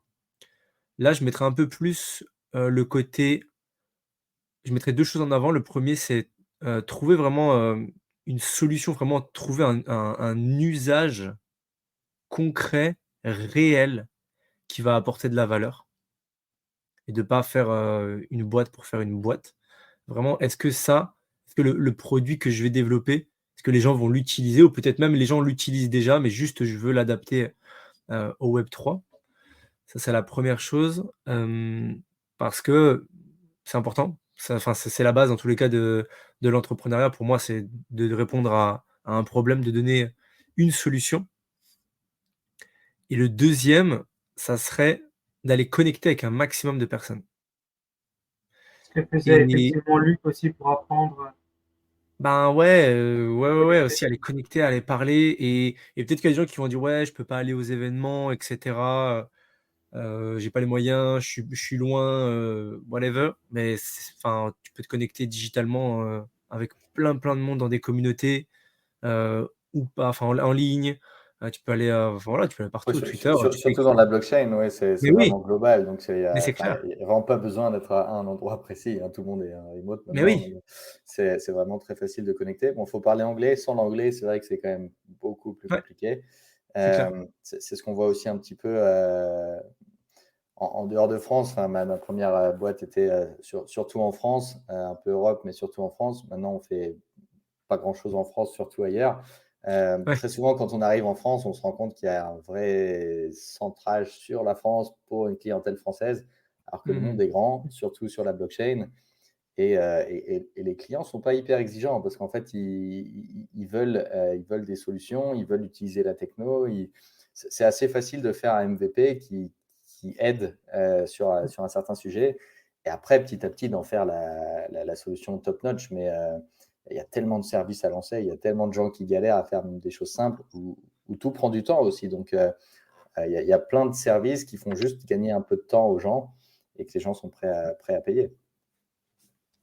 là, je mettrais un peu plus le côté... Je mettrais 2 choses en avant. Le premier, c'est trouver vraiment une solution, vraiment trouver un usage concret, réel, qui va apporter de la valeur et de pas faire une boîte pour faire une boîte. Vraiment, est-ce que que le produit que je vais développer, est-ce que les gens vont l'utiliser ou peut-être même les gens l'utilisent déjà, mais juste je veux l'adapter, au Web 3. Ça, c'est la première chose, parce que c'est important. Ça enfin, c'est la base dans tous les cas de l'entrepreneuriat. Pour moi, c'est de répondre à un problème, de donner une solution. Et le deuxième, ça serait d'aller connecter avec un maximum de personnes. Ce que faisait Et effectivement Luc aussi pour apprendre. ben, ouais, ouais, aussi aller connecter, aller parler et peut-être qu'il y a des gens qui vont dire: «Ouais, je peux pas aller aux événements et cetera, j'ai pas les moyens, je suis loin, whatever». Mais enfin, tu peux te connecter digitalement, avec plein de monde dans des communautés, ou pas, enfin en ligne, tu peux aller, enfin voilà, tu peux aller Ouais, partout, Twitter, tu peux surtout dans écrire. la blockchain, ouais, Mais c'est oui, vraiment global. Donc, mais c'est enfin, clair. il n'y a vraiment pas besoin d'être à un endroit précis, hein. Tout le monde est en remote Mais maintenant. oui, Donc, c'est vraiment très facile de connecter. Bon, il faut parler anglais. Sans l'anglais, c'est vrai que c'est quand même beaucoup plus ouais, compliqué. c'est clair. C'est ce qu'on voit aussi un petit peu en dehors de France. Enfin, ma première boîte était surtout en France, un peu Europe, mais surtout en France. Maintenant, on fait pas grand-chose en France, surtout ailleurs. Ouais. Très souvent, quand on arrive en France, on se rend compte qu'il y a un vrai centrage sur la France pour une clientèle française, alors que le Mmh. monde est grand, surtout sur la blockchain. Et les clients ne sont pas hyper exigeants parce qu'en fait, ils veulent des solutions, ils veulent utiliser la techno. C'est assez facile de faire un MVP qui aide sur un certain sujet. Et après, petit à petit, d'en faire la solution top-notch. Mais il y a tellement de services à lancer, il y a tellement de gens qui galèrent à faire des choses simples où tout prend du temps aussi. Donc, il y a plein de services qui font juste gagner un peu de temps aux gens et que les gens sont prêts à payer.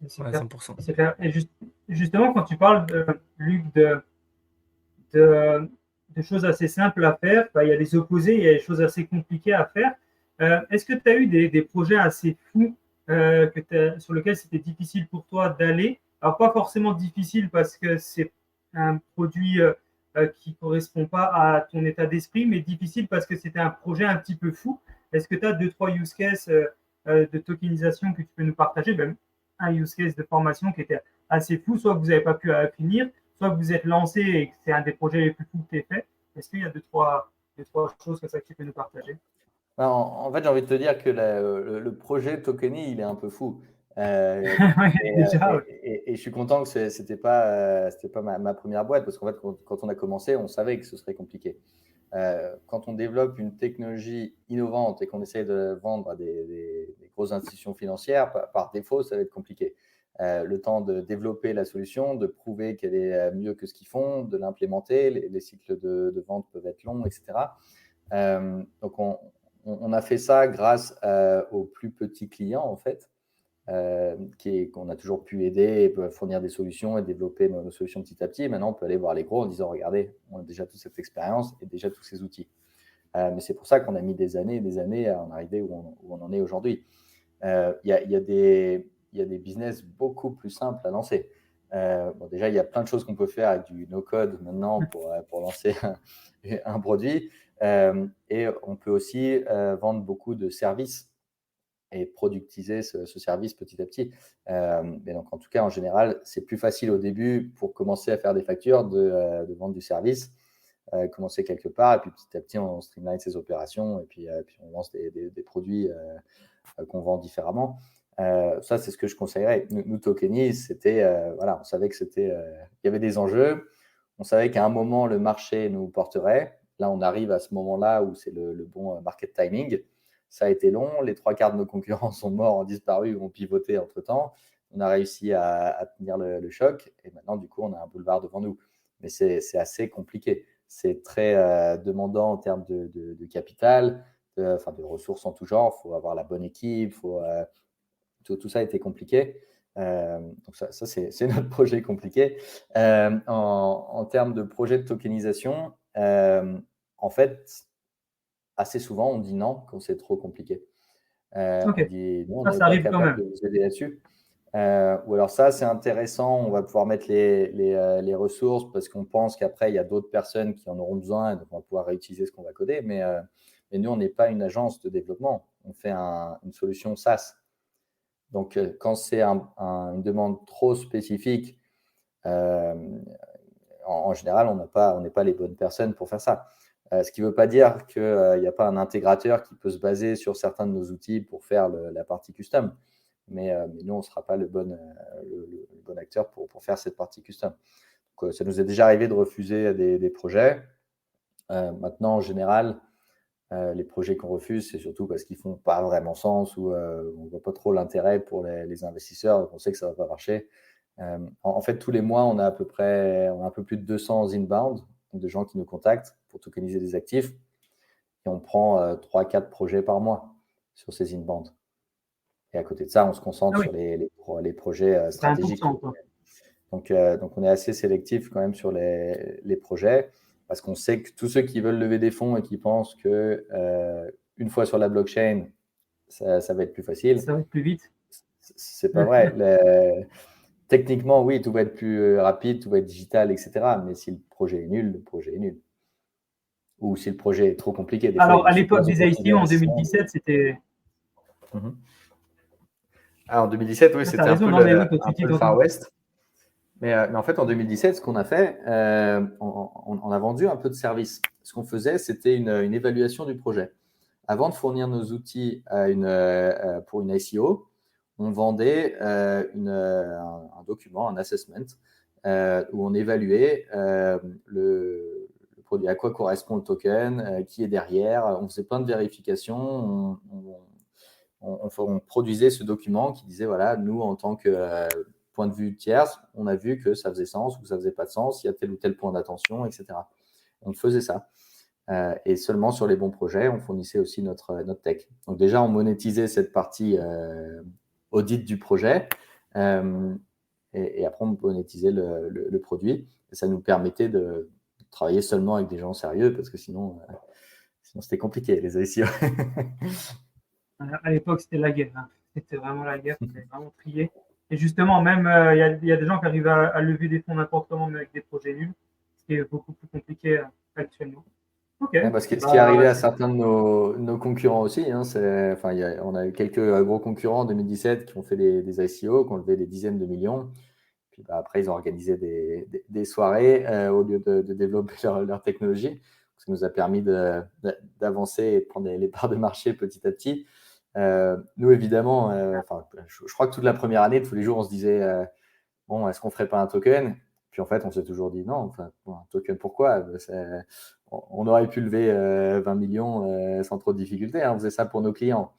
C'est Ouais, clair. 100. C'est clair. Et justement, quand tu parles, Luc, de, de choses assez simples à faire, bah, il y a les opposés, il y a des choses assez compliquées à faire. Est-ce que tu as eu des projets assez fous sur lesquels c'était difficile pour toi d'aller? Alors, pas forcément difficile parce que c'est un produit qui ne correspond pas à ton état d'esprit, mais difficile parce que c'était un projet un petit peu fou. Est-ce que tu as deux, trois use cases de tokenisation que tu peux nous partager? Même un use case de formation qui était assez fou, soit que vous n'avez pas pu finir, soit que vous êtes lancé et que c'est un des projets les plus fous que tu as fait. Est-ce qu'il y a deux, trois choses comme ça que tu peux nous partager? En fait, j'ai envie de te dire que le projet Tokeny, il est un peu fou. Euh, Oui, déjà, ouais. et je suis content que c'était pas ma première boîte parce qu'en fait, quand on a commencé, on savait que ce serait compliqué. Quand on développe une technologie innovante et qu'on essaie de vendre à des grosses institutions financières, par défaut, ça va être compliqué. Le temps de développer la solution, de prouver qu'elle est mieux que ce qu'ils font, de l'implémenter, les cycles de vente peuvent être longs, etc. Donc, on a fait ça grâce aux plus petits clients, en fait, qu'on a toujours pu aider, et fournir des solutions et développer nos solutions petit à petit. Et maintenant, on peut aller voir les gros en disant, regardez, on a déjà toute cette expérience et déjà tous ces outils. Mais c'est pour ça qu'on a mis des années et des années à en arriver où on en est aujourd'hui. Il y a des business beaucoup plus simples à lancer. Bon, déjà, il y a plein de choses qu'on peut faire avec du no-code maintenant pour lancer un produit. Et on peut aussi vendre beaucoup de services et productiser ce service petit à petit. Mais donc, en tout cas, en général, c'est plus facile au début pour commencer à faire des factures de vendre du service, commencer quelque part, et puis petit à petit, on streamline ses opérations, et puis on lance des produits qu'on vend différemment. Ça, c'est ce que je conseillerais. Nous Tokeny, c'était, voilà, on savait que il y avait des enjeux. On savait qu'à un moment, le marché nous porterait. Là, on arrive à ce moment-là où c'est le bon market timing. Ça a été long. Les trois quarts de nos concurrents sont morts, ont disparu ou ont pivoté entre-temps. On a réussi à tenir le choc. Et maintenant, du coup, on a un boulevard devant nous. Mais c'est assez compliqué. C'est très demandant en termes de capital, de ressources en tout genre. Il faut avoir la bonne équipe. Tout ça a été compliqué. Donc ça c'est notre projet compliqué. En termes de projet de tokenisation, en fait, assez souvent, on dit non quand c'est trop compliqué. Ok, On dit non, on n'est ça pas arrive quand capable même. de vous aider là-dessus. Ou alors ça, c'est intéressant, on va pouvoir mettre les ressources parce qu'on pense qu'après, il y a d'autres personnes qui en auront besoin et donc on va pouvoir réutiliser ce qu'on va coder. Mais nous, on n'est pas une agence de développement, on fait une solution SaaS. Donc, quand c'est une demande trop spécifique en général, on n'est pas les bonnes personnes pour faire ça. Ce qui ne veut pas dire qu'il n'y a pas un intégrateur qui peut se baser sur certains de nos outils pour faire la partie custom. Mais nous, on ne sera pas le bon acteur pour faire cette partie custom. Donc, ça nous est déjà arrivé de refuser des projets. Maintenant, en général, les projets qu'on refuse, c'est surtout parce qu'ils ne font pas vraiment sens ou on ne voit pas trop l'intérêt pour les investisseurs, donc on sait que ça ne va pas marcher. En fait, tous les mois, on a un peu plus de 200 inbound, donc de gens qui nous contactent pour tokeniser des actifs. Et on prend 3-4 projets par mois sur ces inbound. Et à côté de ça, on se concentre sur les projets stratégiques. Donc, on est assez sélectif quand même sur les projets parce qu'on sait que tous ceux qui veulent lever des fonds et qui pensent que une fois sur la blockchain, ça va être plus facile. Ça va être plus vite. C'est pas vrai. Techniquement, oui, tout va être plus rapide, tout va être digital, etc. Mais si le projet est nul, le projet est nul. Ou si le projet est trop compliqué. Alors, à l'époque des ICO en 2017, c'était… En 2017, oui, c'était un peu le Far West. Mais en fait, en 2017, ce qu'on a fait, on a vendu un peu de service. Ce qu'on faisait, c'était une évaluation du projet. Avant de fournir nos outils pour une ICO, on vendait un document, un assessment, où on évaluait le produit, à quoi correspond le token, qui est derrière. On faisait plein de vérifications. On produisait ce document qui disait, voilà, nous, en tant que point de vue tierce, on a vu que ça faisait sens ou que ça faisait pas de sens, il y a tel ou tel point d'attention, etc. On faisait ça. Et seulement sur les bons projets, on fournissait aussi notre tech. Donc déjà, on monétisait cette partie audit du projet et après, on monétisait le produit. Et ça nous permettait de travailler seulement avec des gens sérieux parce que sinon c'était compliqué, les ICO. À l'époque, c'était la guerre. Hein. C'était vraiment la guerre. C'était vraiment trié. Et justement, même, il y a des gens qui arrivent à lever des fonds n'importe comment, mais avec des projets nuls, ce qui est beaucoup plus compliqué actuellement. Okay. Ouais, parce que ce qui est arrivé à certains de nos concurrents aussi, hein, on a eu quelques gros concurrents en 2017 qui ont fait des ICO, qui ont levé des dizaines de millions. Puis après, ils ont organisé des soirées au lieu de développer leur technologie. Ça nous a permis d'avancer et de prendre les parts de marché petit à petit. Nous, évidemment, je crois que toute la première année, tous les jours, on se disait bon, est-ce qu'on ne ferait pas un token? Puis en fait, on s'est toujours dit non, un token, pourquoi? On aurait pu lever 20 millions sans trop de difficultés. Hein, on faisait ça pour nos clients.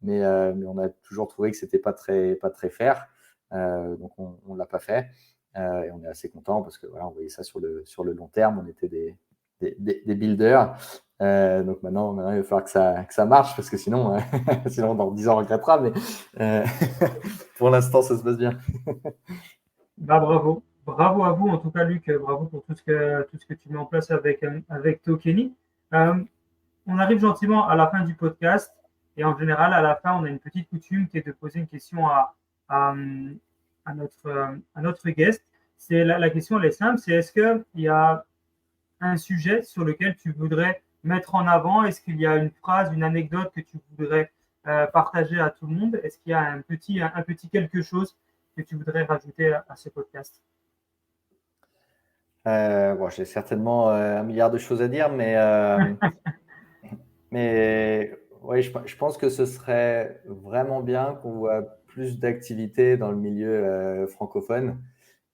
Mais on a toujours trouvé que ce n'était pas très fair. Donc, on ne l'a pas fait. Et on est assez content parce que voilà, on voyait ça sur le long terme. On était des builders. Donc maintenant, il va falloir que ça marche parce que sinon dans 10 ans, on regrettera. Mais pour l'instant, ça se passe bien. Bravo. Bravo à vous, en tout cas, Luc. Bravo pour tout ce que tu mets en place avec Tokeny. On arrive gentiment à la fin du podcast. Et en général, à la fin, on a une petite coutume qui est de poser une question à notre guest. La question, elle est simple. C'est est-ce qu'il y a un sujet sur lequel tu voudrais mettre en avant? Est-ce qu'il y a une phrase, une anecdote que tu voudrais partager à tout le monde? Est-ce qu'il y a un petit quelque chose que tu voudrais rajouter à ce podcast? J'ai certainement 1 milliard de choses à dire, mais ouais, je pense que ce serait vraiment bien qu'on voit plus d'activités dans le milieu francophone.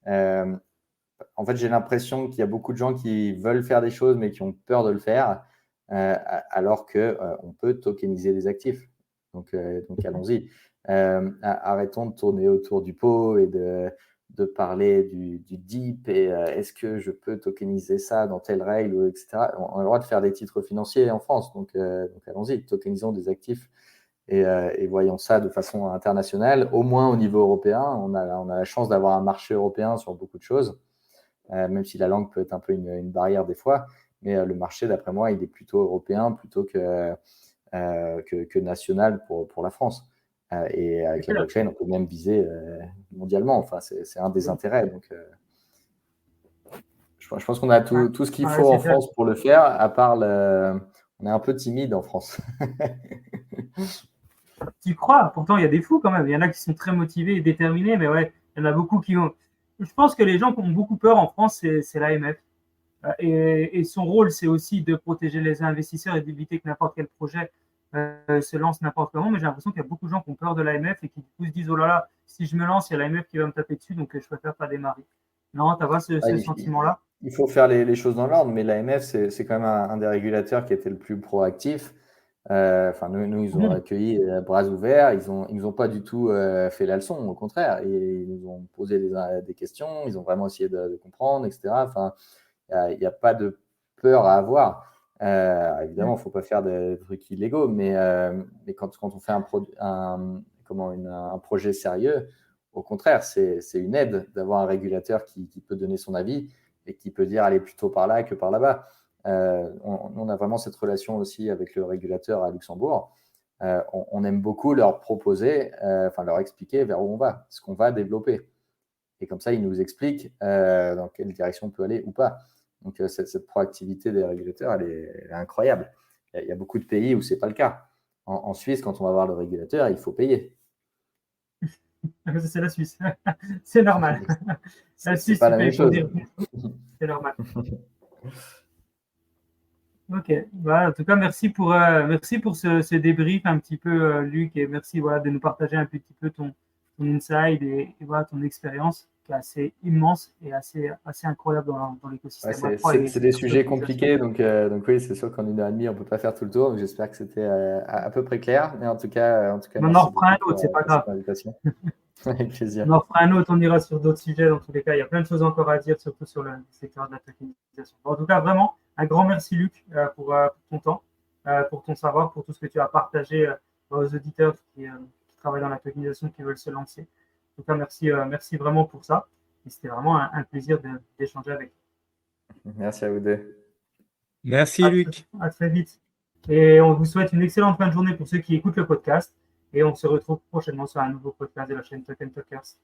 En fait, j'ai l'impression qu'il y a beaucoup de gens qui veulent faire des choses, mais qui ont peur de le faire, alors qu'on peut tokeniser des actifs. Donc allons-y. Arrêtons de tourner autour du pot et de parler du DEEP et est-ce que je peux tokeniser ça dans telle règle, etc. On a le droit de faire des titres financiers en France, donc allons-y, tokenisons des actifs et voyons ça de façon internationale, au moins au niveau européen. On a la chance d'avoir un marché européen sur beaucoup de choses, même si la langue peut être un peu une barrière des fois, mais le marché, d'après moi, il est plutôt européen plutôt que national pour la France. Et avec la blockchain, on peut même viser mondialement. Enfin, c'est un des intérêts. Donc, je pense qu'on a tout ce qu'il faut en France pour le faire, à part on est un peu timide en France. Tu crois? Pourtant, il y a des fous quand même. Il y en a qui sont très motivés et déterminés, mais ouais, il y en a beaucoup qui ont je pense que les gens qui ont beaucoup peur en France, c'est l'AMF. Et son rôle, c'est aussi de protéger les investisseurs et d'éviter que n'importe quel projet se lance n'importe comment. Mais j'ai l'impression qu'il y a beaucoup de gens qui ont peur de l'AMF et qui se disent, oh là là, si je me lance, il y a l'AMF qui va me taper dessus, donc je préfère pas démarrer. Non, tu as pas ce sentiment-là? Il faut faire les choses dans l'ordre, mais l'AMF, c'est quand même un des régulateurs qui était le plus proactif. Enfin, nous, ils ont accueilli bras ouverts. Ils nous ont pas du tout fait la leçon, au contraire. Ils nous ont posé des questions. Ils ont vraiment essayé de comprendre, etc. Enfin, il n'y a pas de peur à avoir. Évidemment, il ne faut pas faire des trucs illégaux, mais quand on fait un projet sérieux, au contraire, c'est une aide d'avoir un régulateur qui peut donner son avis et qui peut dire allez plutôt par là que par là-bas. On a vraiment cette relation aussi avec le régulateur à Luxembourg. On aime beaucoup leur proposer, leur expliquer vers où on va, ce qu'on va développer. Et comme ça, ils nous expliquent dans quelle direction on peut aller ou pas. Donc, cette proactivité des régulateurs, elle est incroyable. Il y a beaucoup de pays où ce n'est pas le cas. En Suisse, quand on va voir le régulateur, il faut payer. C'est la Suisse. C'est normal. La Suisse, pas la même chose. C'est normal. Ok. Voilà, en tout cas, merci pour ce débrief un petit peu, Luc, et merci de nous partager un petit peu ton insight et ton expérience qui est assez immense et assez incroyable dans l'écosystème. C'est des sujets compliqués, donc oui, c'est sûr qu'en 1h30, on ne peut pas faire tout le tour. Donc j'espère que c'était à peu près clair. Mais en tout cas, on en fera un autre, c'est pas grave. Avec plaisir. On en fera un autre, on ira sur d'autres sujets. Dans tous les cas, il y a plein de choses encore à dire, surtout sur le secteur de la tokenisation. En tout cas, vraiment, un grand merci, Luc, pour ton temps, pour ton savoir, pour tout ce que tu as partagé aux auditeurs qui travaillent dans la tokenisation, qui veulent se lancer. En tout cas, merci vraiment pour ça. Et c'était vraiment un plaisir d'échanger avec toi. Merci à vous deux. Merci, Luc. À très vite. Et on vous souhaite une excellente fin de journée pour ceux qui écoutent le podcast. Et on se retrouve prochainement sur un nouveau podcast de la chaîne Token Talkers.